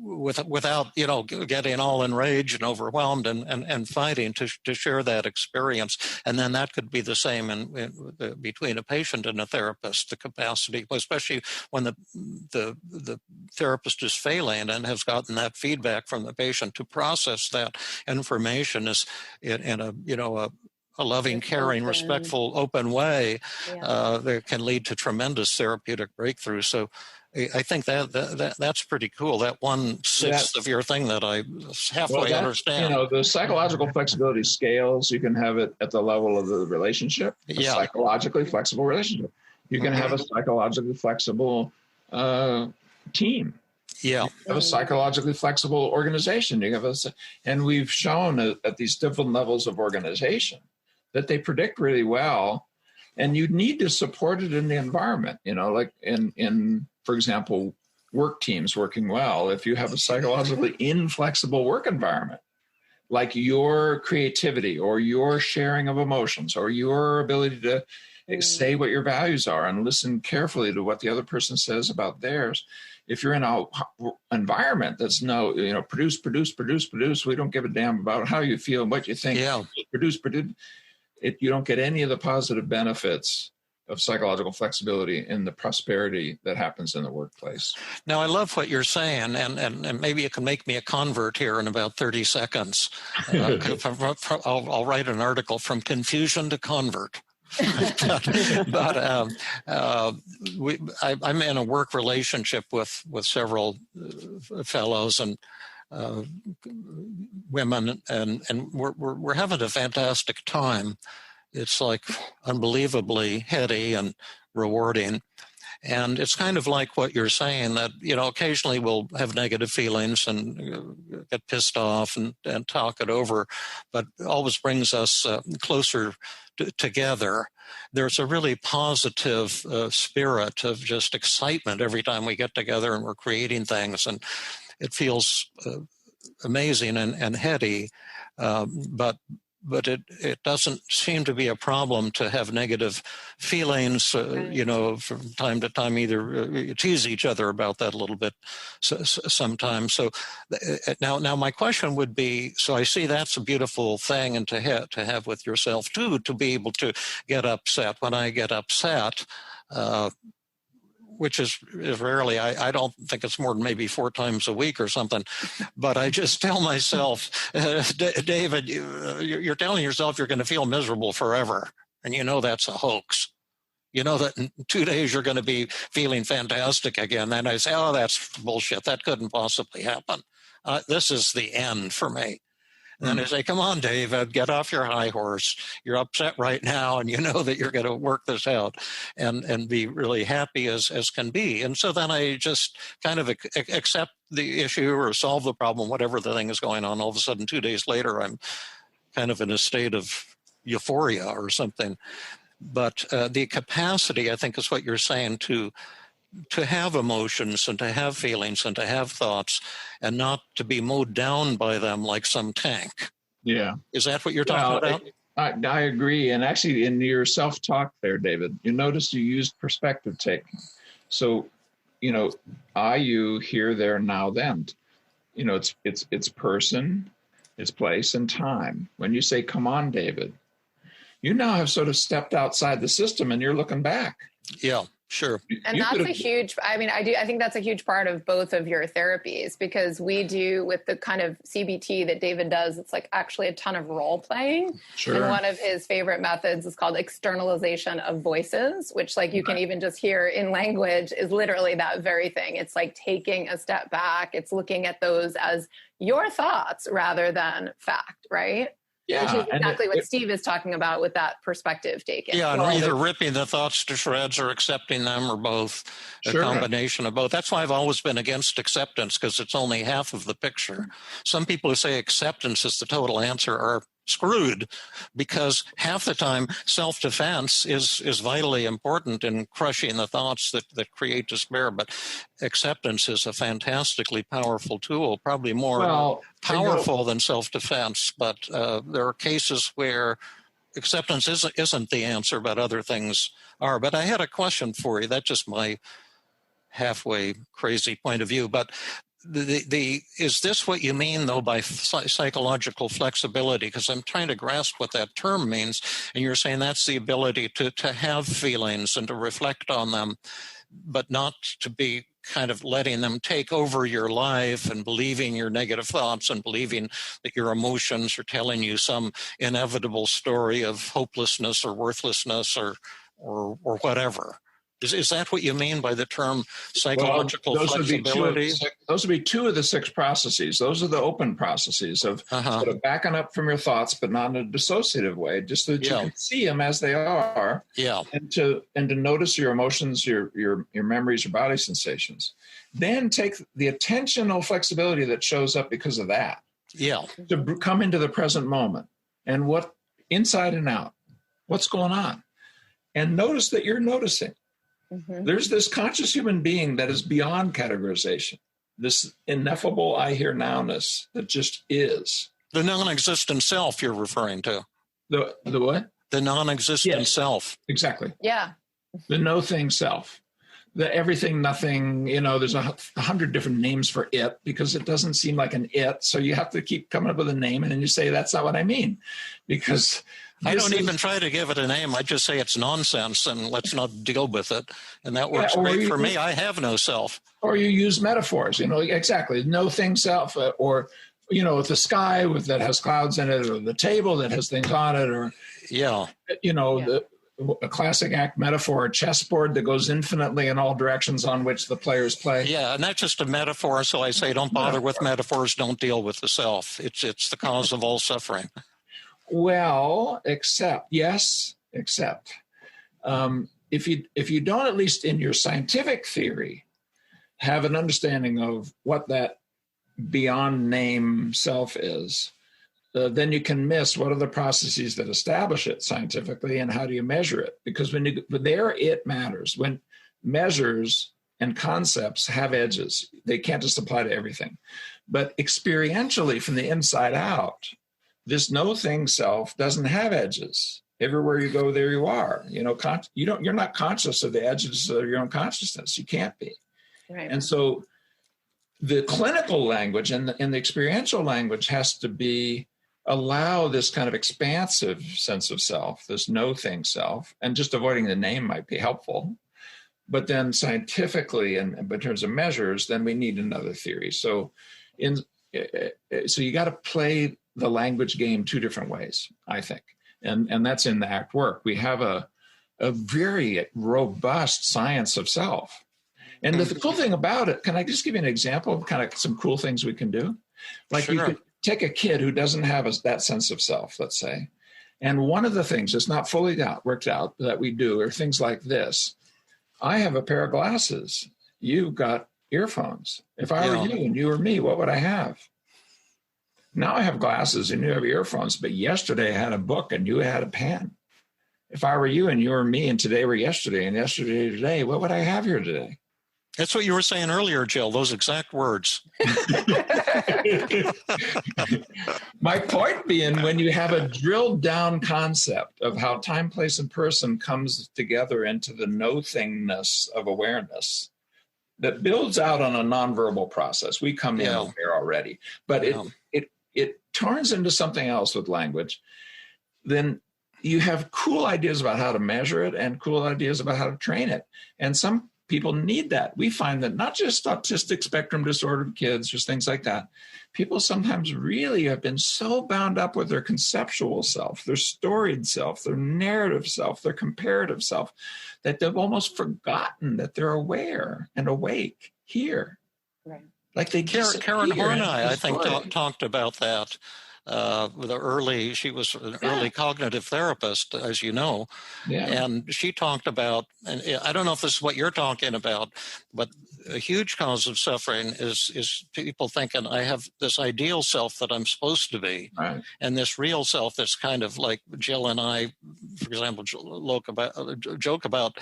without getting all enraged and overwhelmed and fighting, to share that experience. And then that could be the same between a patient and a therapist. The capacity, especially when the therapist is failing and has gotten that feedback from the patient, to process that information is in a loving, caring, respectful, open way, that can lead to tremendous therapeutic breakthrough. So I think that's pretty cool. That 1/6 of your thing that I halfway understand. The psychological flexibility scales. You can have it at the level of the relationship, a psychologically flexible relationship. You can have a psychologically flexible team. Yeah. You have a psychologically flexible organization. And we've shown at these different levels of organization that they predict really well, and you need to support it in the environment, like in, for example, work teams working well. If you have a psychologically inflexible work environment, like your creativity or your sharing of emotions or your ability to say what your values are and listen carefully to what the other person says about theirs. If you're in an environment that's produce, we don't give a damn about how you feel and what you think. Yeah. Produce. You don't get any of the positive benefits of psychological flexibility in the prosperity that happens in the workplace. Now, I love what you're saying, and maybe you can make me a convert here in about 30 seconds. I'll write an article from confusion to convert. but I'm in a work relationship with several fellows and women, and we're having a fantastic time. It's like unbelievably heady and rewarding. And it's kind of like what you're saying, that, occasionally we'll have negative feelings and get pissed off and talk it over, but always brings us closer together. There's a really positive spirit of just excitement every time we get together and we're creating things, and it feels amazing and heady, but it doesn't seem to be a problem to have negative feelings, from time to time, either tease each other about that a little bit sometimes. So now my question would be, so I see that's a beautiful thing, and to have with yourself too, to be able to get upset. When I get upset, which is rarely, I don't think it's more than maybe 4 times a week or something, but I just tell myself, David, you're telling yourself you're going to feel miserable forever, and that's a hoax. That in 2 days you're going to be feeling fantastic again. Then I say, oh, that's bullshit. That couldn't possibly happen. This is the end for me. And then I say, come on, David, get off your high horse. You're upset right now, and you know that you're going to work this out and be really happy as can be. And so then I just kind of accept the issue or solve the problem, whatever the thing is going on. All of a sudden, 2 days later, I'm kind of in a state of euphoria or something. But the capacity, I think, is what you're saying, to have emotions and to have feelings and to have thoughts and not to be mowed down by them like some tank. Yeah. Is that what you're talking about? I agree. And actually, in your self-talk there, David, you notice you used perspective taking. So, I, you, here, there, now, then. It's person, it's place, and time. When you say, come on, David, you now have sort of stepped outside the system and you're looking back. Yeah. Sure. And that's a huge, I think that's a huge part of both of your therapies, because we do, with the kind of CBT that David does, it's like actually a ton of role playing. Sure. And one of his favorite methods is called externalization of voices, which, like, you can even just hear in language, is literally that very thing. It's like taking a step back. It's looking at those as your thoughts rather than fact, right? Yeah, which is exactly what Steve is talking about with that perspective taken. Yeah, and either ripping the thoughts to shreds or accepting them, or both, a combination of both. That's why I've always been against acceptance, because it's only half of the picture. Some people who say acceptance is the total answer are screwed, because half the time self-defense is vitally important in crushing the thoughts that create despair. But acceptance is a fantastically powerful tool, probably more powerful than self-defense. But there are cases where acceptance isn't the answer, but other things are. But I had a question for you. That's just my halfway crazy point of view. But is this what you mean, though, by psychological flexibility? Because I'm trying to grasp what that term means. And you're saying that's the ability to have feelings and to reflect on them, but not to be kind of letting them take over your life and believing your negative thoughts and believing that your emotions are telling you some inevitable story of hopelessness or worthlessness or whatever. Is that what you mean by the term psychological flexibility? Those would be two of the 6 processes. Those are the open processes of sort of backing up from your thoughts, but not in a dissociative way, just so that you can see them as they are, and to notice your emotions, your memories, your body sensations. Then take the attentional flexibility that shows up because of that. To come into the present moment and what inside and out, what's going on, and notice that you're noticing. Mm-hmm. There's this conscious human being that is beyond categorization, this ineffable I hear nowness that just is. The non-existent self you're referring to. The what? The non-existent self. Exactly. Yeah. The no thing self. The everything, nothing, there's 100 different names for it because it doesn't seem like an it. So you have to keep coming up with a name and then you say, that's not what I mean. Because I don't even try to give it a name. I just say it's nonsense and let's not deal with it. And that works great for me. I have no self. Or you use metaphors, exactly. No thing self, or, the sky that has clouds in it, or the table that has things on it, or, a classic act metaphor, a chessboard that goes infinitely in all directions on which the players play. Yeah, and that's just a metaphor. So I say don't bother with metaphors. Don't deal with the self. It's the cause of all suffering. Well, except if you don't, at least in your scientific theory, have an understanding of what that beyond name self is, then you can miss what are the processes that establish it scientifically and how do you measure it? Because it matters. When measures and concepts have edges, they can't just apply to everything. But experientially, from the inside out, this no thing self doesn't have edges. Everywhere you go, there you are. You're not conscious of the edges of your own consciousness. You can't be. Right. And so the clinical language and the experiential language has to allow this kind of expansive sense of self, this no thing self, and just avoiding the name might be helpful. But then scientifically and in terms of measures, then we need another theory. So you got to play the language game 2 different ways, I think. And that's in the ACT work. We have a very robust science of self. And the cool thing about it, can I just give you an example of kind of some cool things we can do? Like you could take a kid who doesn't have that sense of self, let's say. And one of the things that's not fully worked out that we do are things like this. I have a pair of glasses. You've got earphones. If I were you and you were me, what would I have? Now I have glasses and you have earphones, but yesterday I had a book and you had a pen. If I were you and you were me and today were yesterday and yesterday today, what would I have here today? That's what you were saying earlier, Jill, those exact words. My point being, when you have a drilled down concept of how time, place, and person comes together into the no-thingness of awareness that builds out on a nonverbal process. We come in there already, but it turns into something else with language. Then you have cool ideas about how to measure it and cool ideas about how to train it. And some people need that. We find that not just autistic spectrum disordered kids, just things like that. People sometimes really have been so bound up with their conceptual self, their storied self, their narrative self, their comparative self, that they've almost forgotten that they're aware and awake here. Right. Like they Karen Horney, I think, talked about that. She was an early cognitive therapist, as you know, and she talked about, and I don't know if this is what you're talking about, but a huge cause of suffering is people thinking I have this ideal self that I'm supposed to be, right, and this real self that's kind of like Jill and I, for example, joke about,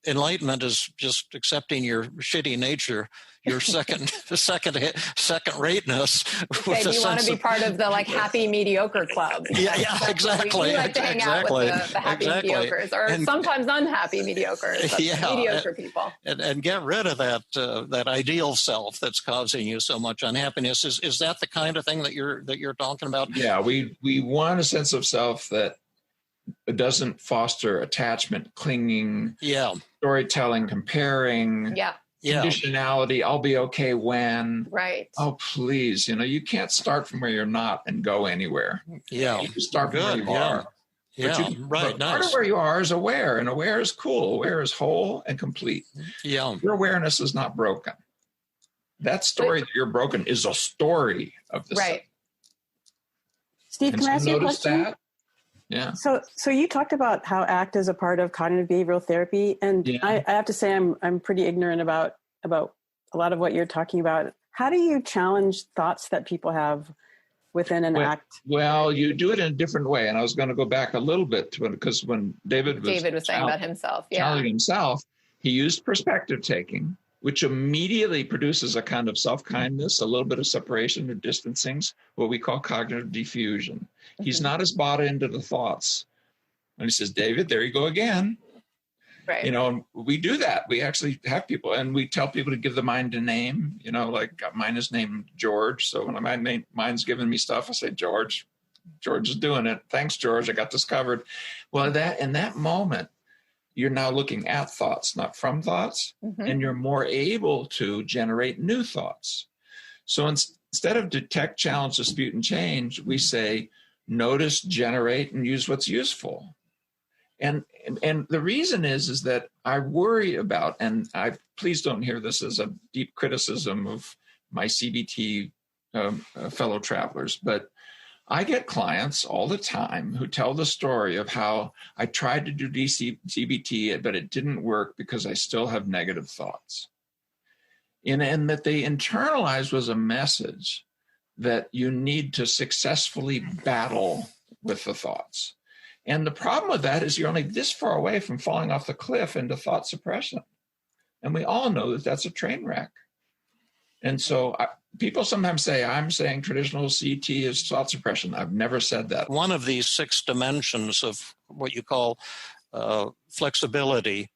enlightenment is just accepting your shitty nature, your second rateness. Okay, do you want to be part of the like happy mediocre club? Yeah, exactly. We like to hang out with the happy mediocres, or sometimes unhappy mediocres. Mediocre people. And get rid of that ideal self that's causing you so much unhappiness. Is that the kind of thing that you're talking about? Yeah, we want a sense of self that doesn't foster attachment, clinging, storytelling, comparing, conditionality. I'll be okay when. Right. Oh, please. You can't start from where you're not and go anywhere. Yeah. You start from where you are. Right. Part of where you are is aware, and aware is cool. Aware is whole and complete. Yeah. Your awareness is not broken. That story that you're broken is a story of this. Right. Steve, can I ask you a question? That? Yeah. So you talked about how ACT is a part of cognitive behavioral therapy, and I have to say I'm pretty ignorant about a lot of what you're talking about. How do you challenge thoughts that people have within an ACT? Well, you do it in a different way, and I was going to go back a little bit to because when David was saying about himself, challenging himself, he used perspective taking, which immediately produces a kind of self-kindness, a little bit of separation or distancing, what we call cognitive defusion. Mm-hmm. He's not as bought into the thoughts. And he says, David, there you go again. Right. And we do that. We actually have people, and we tell people to give the mind a name, like mine is named George. So when my mind's giving me stuff, I say, George is doing it. Thanks, George. I got this covered. Well, in that moment, you're now looking at thoughts, not from thoughts, and you're more able to generate new thoughts. So instead of detect, challenge, dispute, and change, we say notice, generate, and use what's useful. And the reason is that I worry about, and please don't hear this as a deep criticism of my CBT fellow travelers, but I get clients all the time who tell the story of how I tried to do CBT, but it didn't work because I still have negative thoughts. And that they internalized was a message that you need to successfully battle with the thoughts. And the problem with that is you're only this far away from falling off the cliff into thought suppression. And we all know that that's a train wreck. And so people sometimes say, I'm saying traditional CT is thought suppression. I've never said that. One of these 6 dimensions of what you call flexibility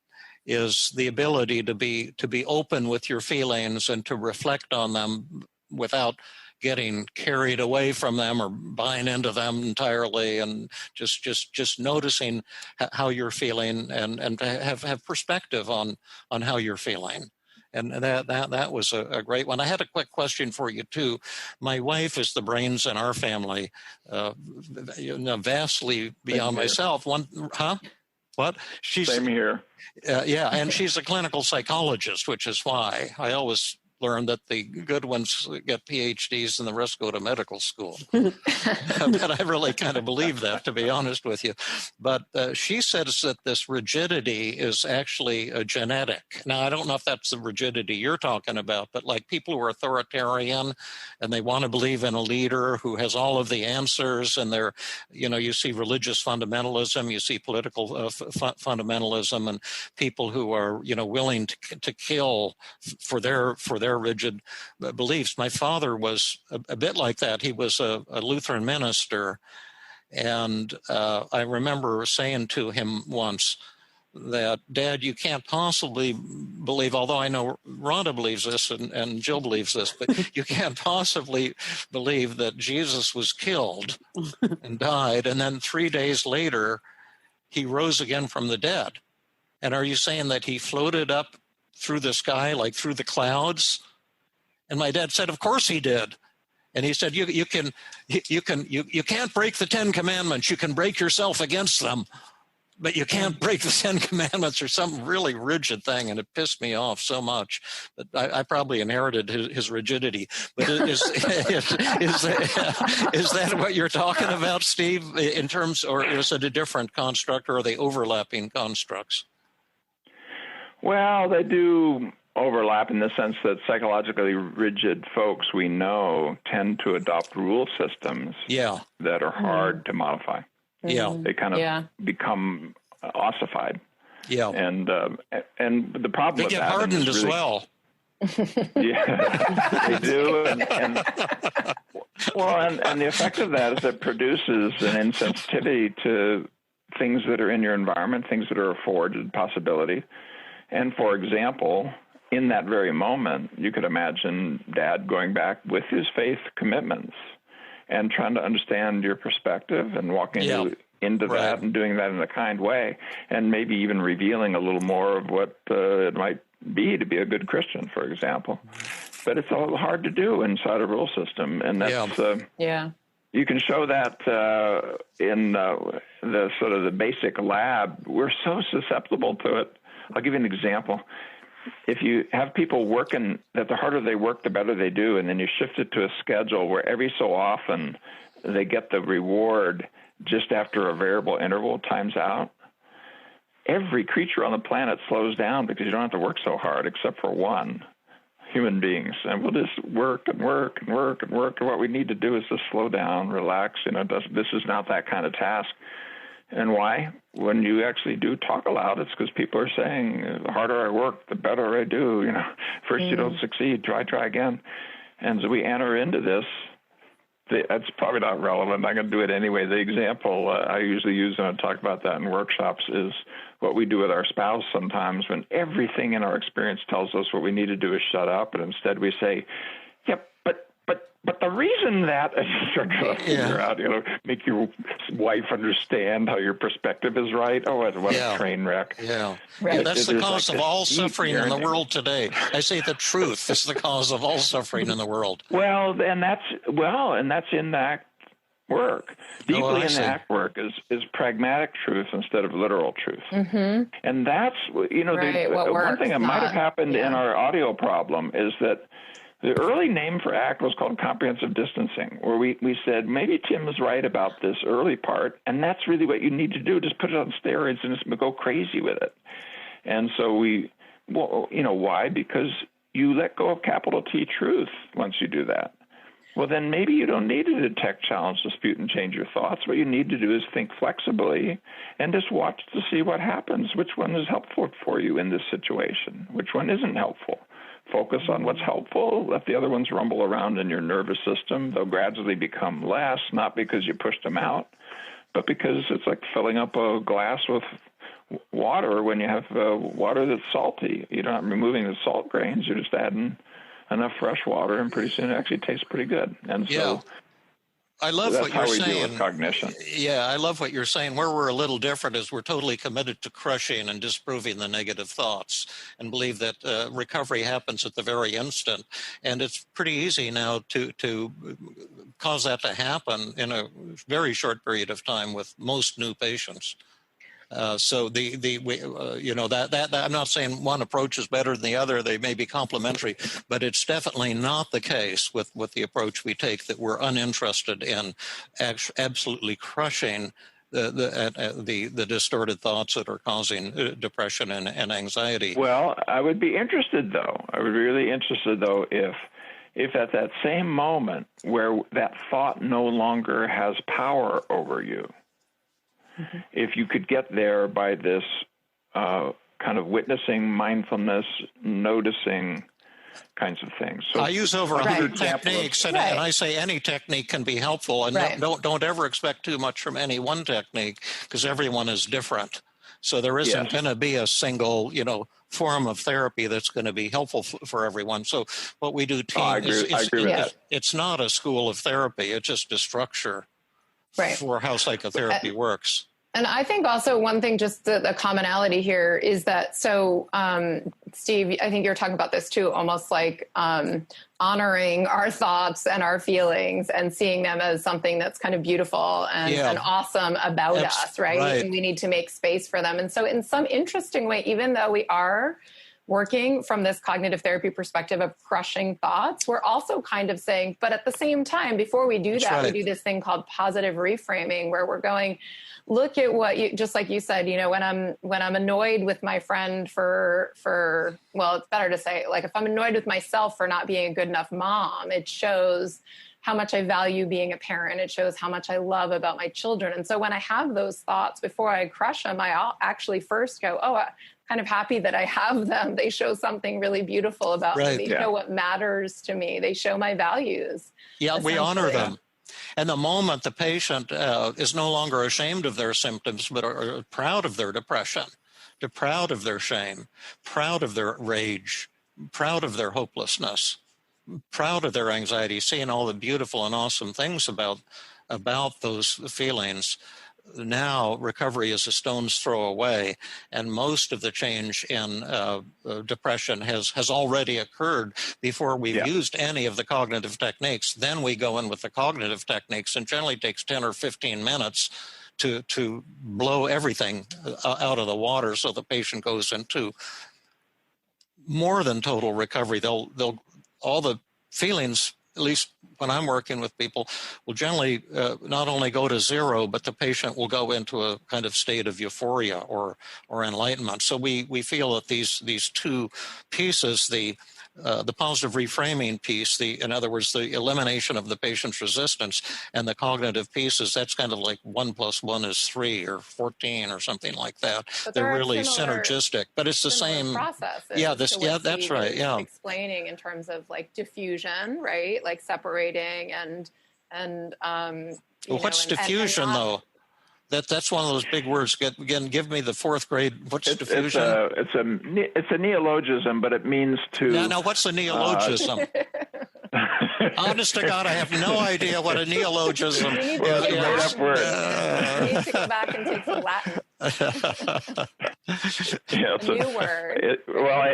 is the ability to be open with your feelings and to reflect on them without getting carried away from them or buying into them entirely, and just noticing how you're feeling and to have perspective on how you're feeling. And that was a great one. I had a quick question for you too. My wife is the brains in our family, vastly beyond myself. What? Same here. And she's a clinical psychologist, which is why I always learn that the good ones get PhDs and the rest go to medical school. But I really kind of believe that, to be honest with you. But she says that this rigidity is actually a genetic. Now, I don't know if that's the rigidity you're talking about, but like people who are authoritarian and they want to believe in a leader who has all of the answers, and they're, you see religious fundamentalism, you see political fundamentalism, and people who are, willing to kill for their rigid beliefs. My father was a bit like that. He was a Lutheran minister, and I remember saying to him once that, Dad, you can't possibly believe, although I know Rhonda believes this and Jill believes this, but you can't possibly believe that Jesus was killed and died, and then 3 days later he rose again from the dead. And are you saying that he floated up through the sky, like through the clouds? And my dad said, of course he did. And he said, you can't break the 10 commandments. You can break yourself against them, but you can't break the 10 commandments or some really rigid thing. And it pissed me off so much that I probably inherited his rigidity. But is that what you're talking about, Steve, in terms, or is it a different construct, or are they overlapping constructs? Well, they do overlap in the sense that psychologically rigid folks we know tend to adopt rule systems that are hard to modify. Yeah. They kind of become ossified. Yeah. And the problem they with get that hardened as well. Yeah, they do. And the effect of that is it produces an insensitivity to things that are in your environment, things that are afforded possibility. And for example, in that very moment, you could imagine Dad going back with his faith commitments and trying to understand your perspective and walking into right. that and doing that in a kind way, and maybe even revealing a little more of what it might be to be a good Christian, for example. But it's a little hard to do inside a rule system, and that's you can show that in the sort of the basic lab. We're so susceptible to it. I'll give you an example. If you have people working, that the harder they work, the better they do, and then you shift it to a schedule where every so often they get the reward just after a variable interval times out, every creature on the planet slows down because you don't have to work so hard, except for one, human beings. And we'll just work and work and work and work. And what we need to do is just slow down, relax. This is not that kind of task. And why? When you actually do talk aloud, it's because people are saying, the harder I work, the better I do. First you don't succeed, try again. And so we enter into this. That's probably not relevant. I'm going to do it anyway. The example I usually use when I talk about that in workshops is what we do with our spouse sometimes when everything in our experience tells us what we need to do is shut up, and instead we say, yep, but the reason that, and you start trying to figure out, make your wife understand how your perspective is right. Oh, what a train wreck. Yeah. Right. That's the cause of all suffering in the world today. I say the truth is the cause of all suffering in the world. Well, and that's in the act work. Deeply in the act work is pragmatic truth instead of literal truth. Mm-hmm. And that's, one thing that might have happened in our audio problem is that the early name for ACT was called comprehensive distancing, where we said, maybe Tim is right about this early part, and that's really what you need to do. Just put it on steroids and just go crazy with it. And so why? Because you let go of capital T truth once you do that. Well, then maybe you don't need to detect, challenge, dispute, and change your thoughts. What you need to do is think flexibly and just watch to see what happens. Which one is helpful for you in this situation? Which one isn't helpful? Focus on what's helpful. Let the other ones rumble around in your nervous system. They'll gradually become less, not because you pushed them out, but because it's like filling up a glass with water when you have water that's salty. You're not removing the salt grains. You're just adding enough fresh water, and pretty soon it actually tastes pretty good. And so I love that's what you're how we saying. deal with cognition. Yeah, I love what you're saying. Where we're a little different is we're totally committed to crushing and disproving the negative thoughts and believe that recovery happens at the very instant. And it's pretty easy now to cause that to happen in a very short period of time with most new patients. So that I'm not saying one approach is better than the other. They may be complementary, but it's definitely not the case with the approach we take, that we're uninterested in absolutely crushing the distorted thoughts that are causing depression and anxiety. Well, I would be interested, though. I would be really interested, though, if at that same moment where that thought no longer has power over you, if you could get there by this kind of witnessing, mindfulness, noticing kinds of things. So I use over 100 techniques, and I say any technique can be helpful, and don't ever expect too much from any one technique, because everyone is different. So there isn't going to be a single, form of therapy that's going to be helpful for everyone. So what we do, team, I agree with that. It's not a school of therapy. It's just a structure for how psychotherapy works. And I think also one thing, just the commonality here is that, so Steve, I think you're talking about this too, almost like honoring our thoughts and our feelings and seeing them as something that's kind of beautiful and awesome about us, right? And we need to make space for them. And so in some interesting way, even though we are working from this cognitive therapy perspective of crushing thoughts, we're also kind of saying, but at the same time, before we do that, we do this thing called positive reframing, where we're going, look at what you, just like you said, when I'm annoyed with my friend for, well, it's better to say, like, if I'm annoyed with myself for not being a good enough mom, it shows how much I value being a parent. It shows how much I love about my children. And so when I have those thoughts before I crush them, I'll actually first go, oh, I'm kind of happy that I have them. They show something really beautiful about me. They show what matters to me. They show my values. Yeah, we honor them. And the moment the patient is no longer ashamed of their symptoms, but are proud of their depression, they're proud of their shame, proud of their rage, proud of their hopelessness, proud of their anxiety, seeing all the beautiful and awesome things about those feelings. Now recovery is a stone's throw away, and most of the change in depression has already occurred before we've used any of the cognitive techniques. Then we go in with the cognitive techniques, and generally takes 10 or 15 minutes to blow everything out of the water, so the patient goes into more than total recovery. They'll all the feelings, at least when I'm working with people, will generally not only go to zero, but the patient will go into a kind of state of euphoria or enlightenment. So we feel that these two pieces, the positive reframing piece, in other words, the elimination of the patient's resistance, and the cognitive pieces, that's kind of like 1 + 1 is 3 or 14 or something like that. They're really synergistic, but it's the same process. That's right. Yeah, explaining in terms of like diffusion, right? Like separating and what's diffusion though? That's one of those big words. Again, give me the fourth grade. What's diffusion? It's a neologism, but it means to. No, what's a neologism? Honest to God, I have no idea what a neologism is. You need to go back and take some Latin. It's a new word.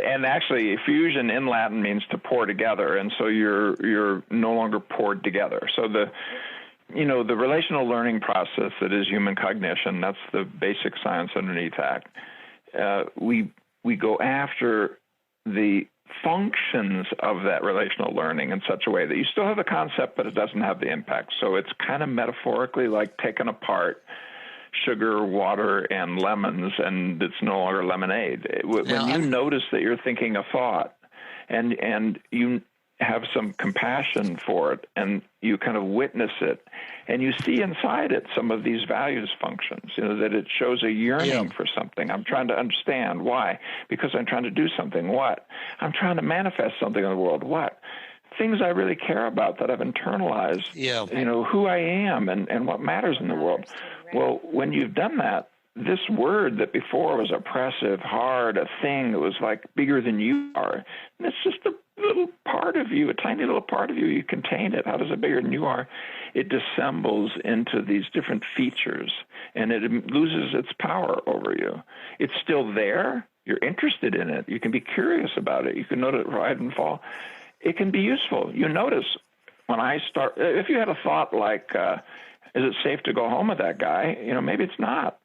And actually, fusion in Latin means to pour together, and so you're no longer poured together. So the relational learning process that is human cognition, that's the basic science underneath that. We go after the functions of that relational learning in such a way that you still have the concept, but it doesn't have the impact. So it's kind of metaphorically like taking apart sugar, water, and lemons, and it's no longer lemonade. When you notice that you're thinking a thought, and you have some compassion for it, and you kind of witness it, and you see inside it some of these values functions, that it shows a yearning for something. I'm trying to understand why, because I'm trying to do something. What? I'm trying to manifest something in the world. What? Things I really care about that I've internalized, who I am and what matters in the world. Well, when you've done that, this word that before was oppressive, hard, a thing that was like bigger than you are, and it's just a little part of you, a tiny little part of you. You contain it. How does it bigger than you are? It dissembles into these different features, and it loses its power over you. It's still there. You're interested in it. You can be curious about it. You can notice it rise and fall. It can be useful. You notice when I start, if you had a thought like, is it safe to go home with that guy? Maybe it's not.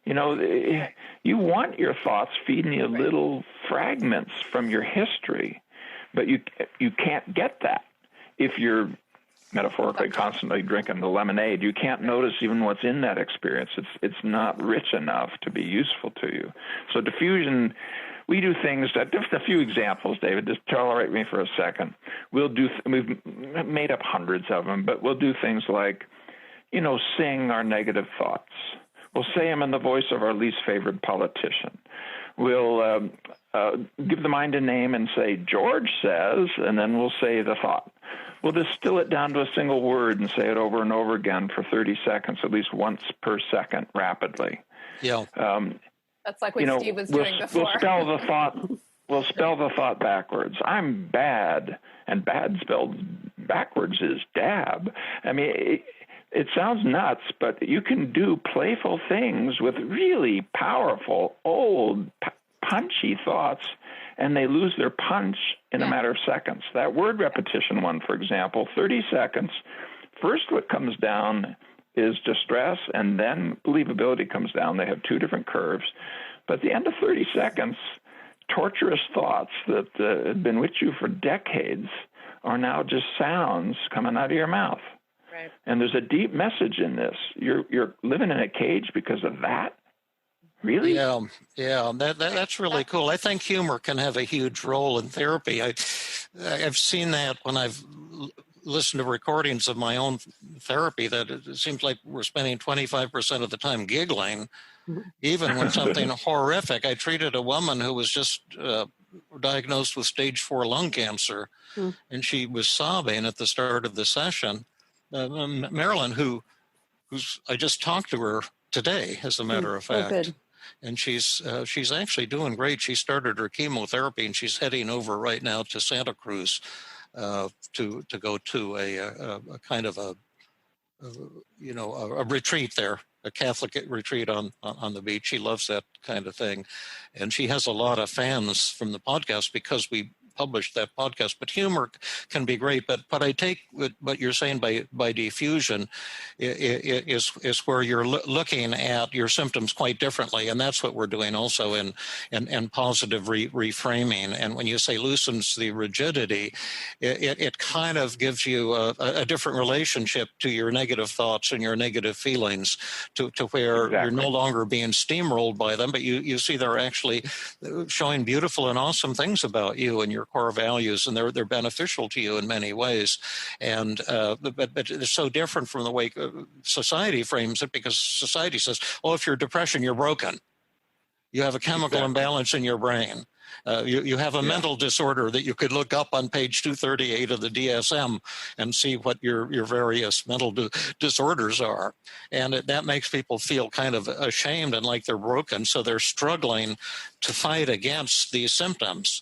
You want your thoughts feeding you little fragments from your history, but you can't get that if you're metaphorically constantly drinking the lemonade. You can't notice even what's in that experience. It's not rich enough to be useful to you. So diffusion, we do things that, just a few examples, David, just tolerate me for a second. We've made up hundreds of them, but we'll do things like, sing our negative thoughts. We'll say them in the voice of our least favorite politician. We'll give the mind a name and say, George says, and then we'll say the thought. We'll distill it down to a single word and say it over and over again for 30 seconds, at least once per second, rapidly. Yeah. That's like what Steve was doing before. We'll spell the thought backwards. I'm bad, and bad spelled backwards is dab. I mean, it sounds nuts, but you can do playful things with really powerful, old, punchy thoughts, and they lose their punch in a matter of seconds. That word repetition one, for example, 30 seconds. First, what comes down is distress, and then believability comes down. They have two different curves. But at the end of 30 seconds, torturous thoughts that had been with you for decades are now just sounds coming out of your mouth. Right. And there's a deep message in this. You're living in a cage because of that? Really? Yeah. That's really cool. I think humor can have a huge role in therapy. I've seen that when I've listen to recordings of my own therapy that it seems like we're spending 25% of the time giggling, even when something horrific. I treated a woman who was just diagnosed with stage 4 lung cancer, and she was sobbing at the start of the session. Marilyn, who's I just talked to her today, as a matter of fact. Oh, good. And she's actually doing great. She started her chemotherapy, and she's heading over right now to Santa Cruz to go to a kind of a retreat there, a Catholic retreat on the beach. She loves that kind of thing, and she has a lot of fans from the podcast because we published that podcast. But humor can be great. But I take what you're saying by diffusion is where you're looking at your symptoms quite differently, and that's what we're doing also in positive reframing. And when you say loosens the rigidity, it kind of gives you a different relationship to your negative thoughts and your negative feelings, to where you're no longer being steamrolled by them, but you see they're actually showing beautiful and awesome things about you and your core values, and they're beneficial to you in many ways. And but it's so different from the way society frames it, because society says, "Oh, if you're depression, you're broken. You have a chemical imbalance in your brain. You have a mental disorder that you could look up on page 238 of the DSM and see what your various mental disorders are." And that makes people feel kind of ashamed and like they're broken, so they're struggling to fight against these symptoms,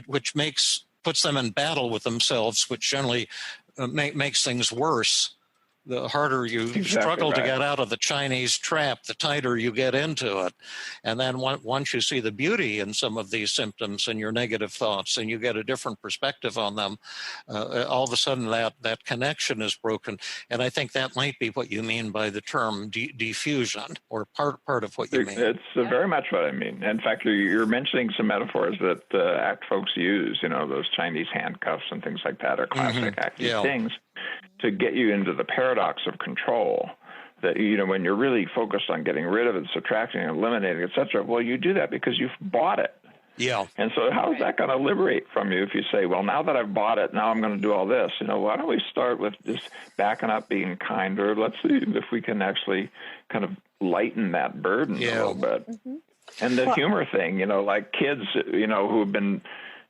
which puts them in battle with themselves, which generally makes things worse. The harder you struggle to get out of the Chinese trap, the tighter you get into it. And then once you see the beauty in some of these symptoms and your negative thoughts, and you get a different perspective on them, all of a sudden that connection is broken. And I think that might be what you mean by the term diffusion, or part of what you mean. It's very much what I mean. In fact, you're mentioning some metaphors that ACT folks use, those Chinese handcuffs and things like that are classic ACT things, to get you into the paradox of control, that, when you're really focused on getting rid of it, subtracting, eliminating, et cetera, well, you do that because you've bought it. Yeah. And so how is that going to liberate from you if you say, well, now that I've bought it, now I'm going to do all this? Why don't we start with just backing up, being kinder? Let's see if we can actually kind of lighten that burden a little bit. Mm-hmm. And the humor thing, like kids, who have been,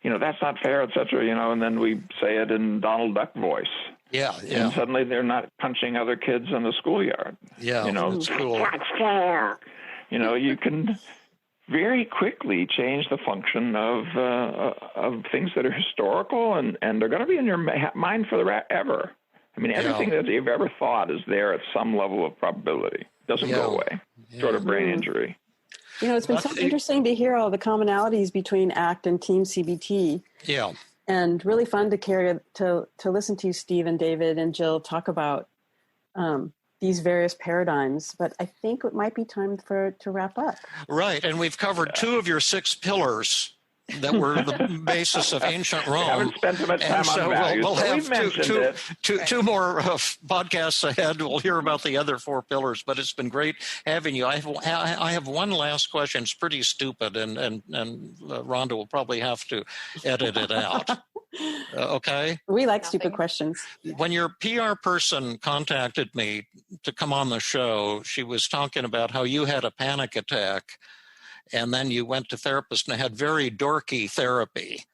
that's not fair, et cetera, and then we say it in Donald Duck voice. Yeah. And suddenly they're not punching other kids in the schoolyard. Yeah, it's cool. That's fair. You can very quickly change the function of things that are historical, and they're going to be in your mind forever. I mean, everything that you've ever thought is there at some level of probability. It doesn't go away, short of brain injury. It's been so interesting to hear all the commonalities between ACT and Team CBT. Yeah. And really fun to listen to Steve and David and Jill talk about these various paradigms. But I think it might be time to wrap up. Right. And we've covered 2 of your 6 pillars that were the basis of ancient Rome. I haven't spent so much time on values, we'll have two more podcasts ahead. We'll hear about the other 4 pillars, but it's been great having you. I have one last question. It's pretty stupid, and Rhonda will probably have to edit it out. Okay? We like stupid questions. When your PR person contacted me to come on the show, she was talking about how you had a panic attack, and then you went to therapist and had very dorky therapy,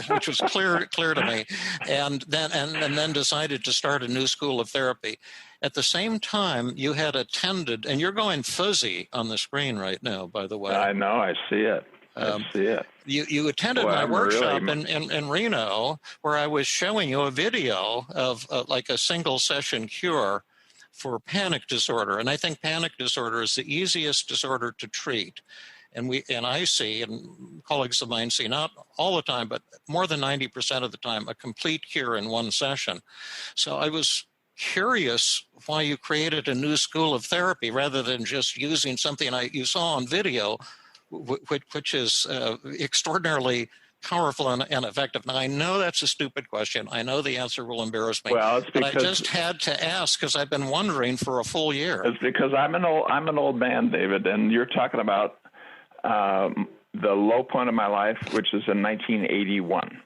which was clear to me, and then decided to start a new school of therapy. At the same time, you had attended, and you're going fuzzy on the screen right now, by the way. I know, I see it. You attended my workshop in Reno, where I was showing you a video of like a single session cure for panic disorder. And I think panic disorder is the easiest disorder to treat. And I see, and colleagues of mine see, not all the time, but more than 90% of the time, a complete cure in one session. So I was curious why you created a new school of therapy rather than just using something you saw on video, which is extraordinarily powerful and effective. Now, I know that's a stupid question. I know the answer will embarrass me. Well, but I just had to ask because I've been wondering for a full year. It's because I'm an old man, David, and you're talking about the low point of my life, which is in 1981.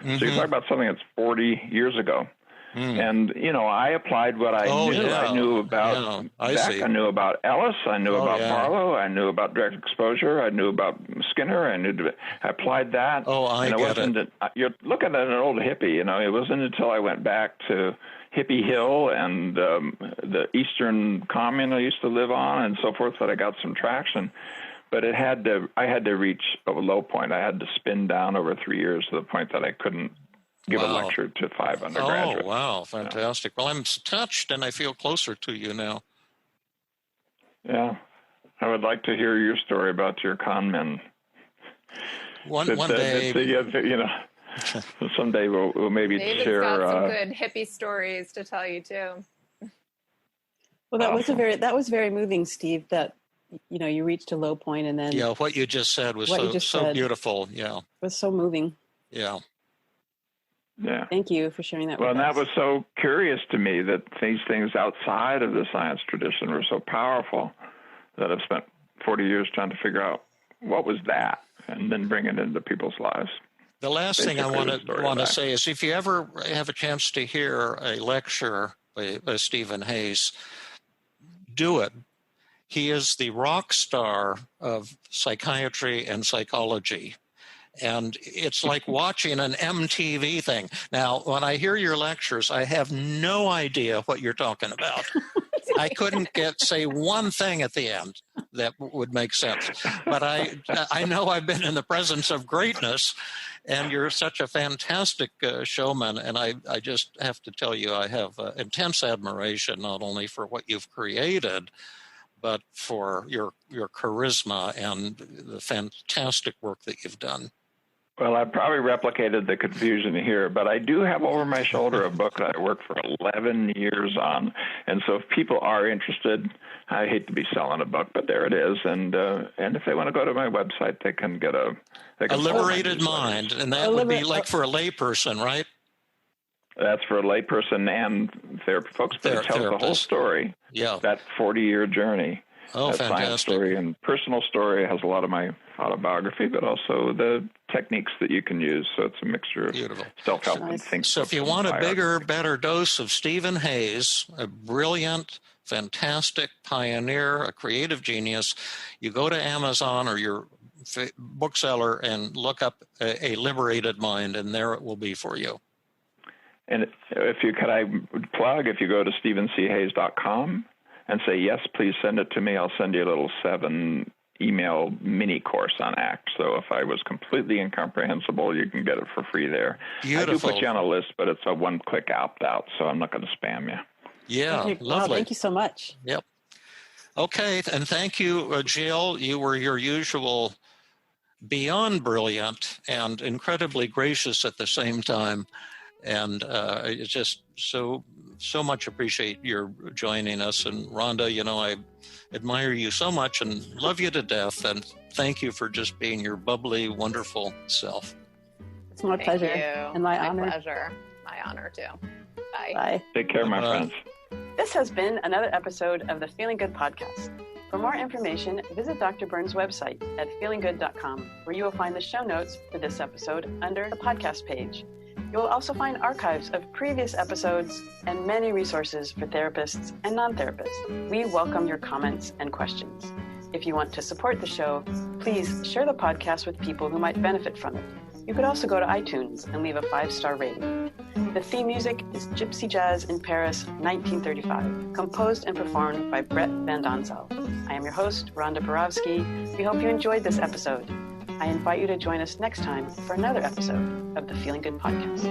So you're talking about something that's 40 years ago. And, I applied what I knew. Yeah. I knew about Beck. I knew about Ellis. I knew about Barlow. I knew about direct exposure. I knew about Skinner. I applied that. I get it. You're looking at an old hippie. It wasn't until I went back to Hippie Hill and the Eastern Commune I used to live on and so forth that I got some traction. But I had to reach a low point. I had to spin down over 3 years to the point that I couldn't give a lecture to 5 undergraduates. Oh, wow. Fantastic. Well, I'm touched and I feel closer to you now. Yeah. I would like to hear your story about your con men. One day. Someday we'll maybe David's share. David's got some good hippie stories to tell you, too. Well, that was very moving, Steve, that, you reached a low point and then. Yeah, what you just said was so beautiful. Yeah. It was so moving. Yeah. Yeah. Thank you for sharing that with us. Well, and that was so curious to me that these things outside of the science tradition were so powerful that I've spent 40 years trying to figure out what was that and then bring it into people's lives. The last thing I want to say is if you ever have a chance to hear a lecture by Stephen Hayes, do it. He is the rock star of psychiatry and psychology. And it's like watching an MTV thing. Now, when I hear your lectures, I have no idea what you're talking about. I couldn't say one thing at the end that would make sense. But I know I've been in the presence of greatness, and you're such a fantastic showman. And I just have to tell you, I have intense admiration, not only for what you've created, but for your charisma and the fantastic work that you've done. Well, I probably replicated the confusion here, but I do have over my shoulder a book that I worked for 11 years on. And so if people are interested, I hate to be selling a book, but there it is. And if they want to go to my website, they can get a liberated mind. And that would be like for a layperson, right? That's for a layperson and therapy folks, but it tells the whole story. Yeah. That 40-year journey. Oh, that fantastic. Science story and personal story has a lot of my autobiography, but also the techniques that you can use. So it's a mixture of self-help and thinking. So if you want a bigger, better dose of Stephen Hayes, a brilliant, fantastic pioneer, a creative genius, you go to Amazon or your bookseller and look up a liberated mind, and there it will be for you. And if you go to stephenchayes.com and say, yes, please send it to me, I'll send you a little 7-email mini course on ACT. So if I was completely incomprehensible, you can get it for free there. Beautiful. I do put you on a list, but it's a one-click opt-out, so I'm not going to spam you. Yeah, lovely. Wow, thank you so much. Yep. Okay, and thank you, Jill. You were your usual beyond brilliant and incredibly gracious at the same time. And it's just so much appreciate your joining us. And Rhonda, I admire you so much and love you to death. And thank you for just being your bubbly, wonderful self. It's my pleasure. And my honor. Pleasure. My honor, too. Bye. Bye. Take care, my friends. This has been another episode of the Feeling Good podcast. For more information, visit Dr. Burns' website at feelinggood.com, where you will find the show notes for this episode under the podcast page. You will also find archives of previous episodes and many resources for therapists and non-therapists. We welcome your comments and questions. If you want to support the show, please share the podcast with people who might benefit from it. You could also go to iTunes and leave a 5-star rating. The theme music is Gypsy Jazz in Paris, 1935, composed and performed by Brett Van Donzel. I am your host, Rhonda Borowski. We hope you enjoyed this episode. I invite you to join us next time for another episode of the Feeling Good podcast.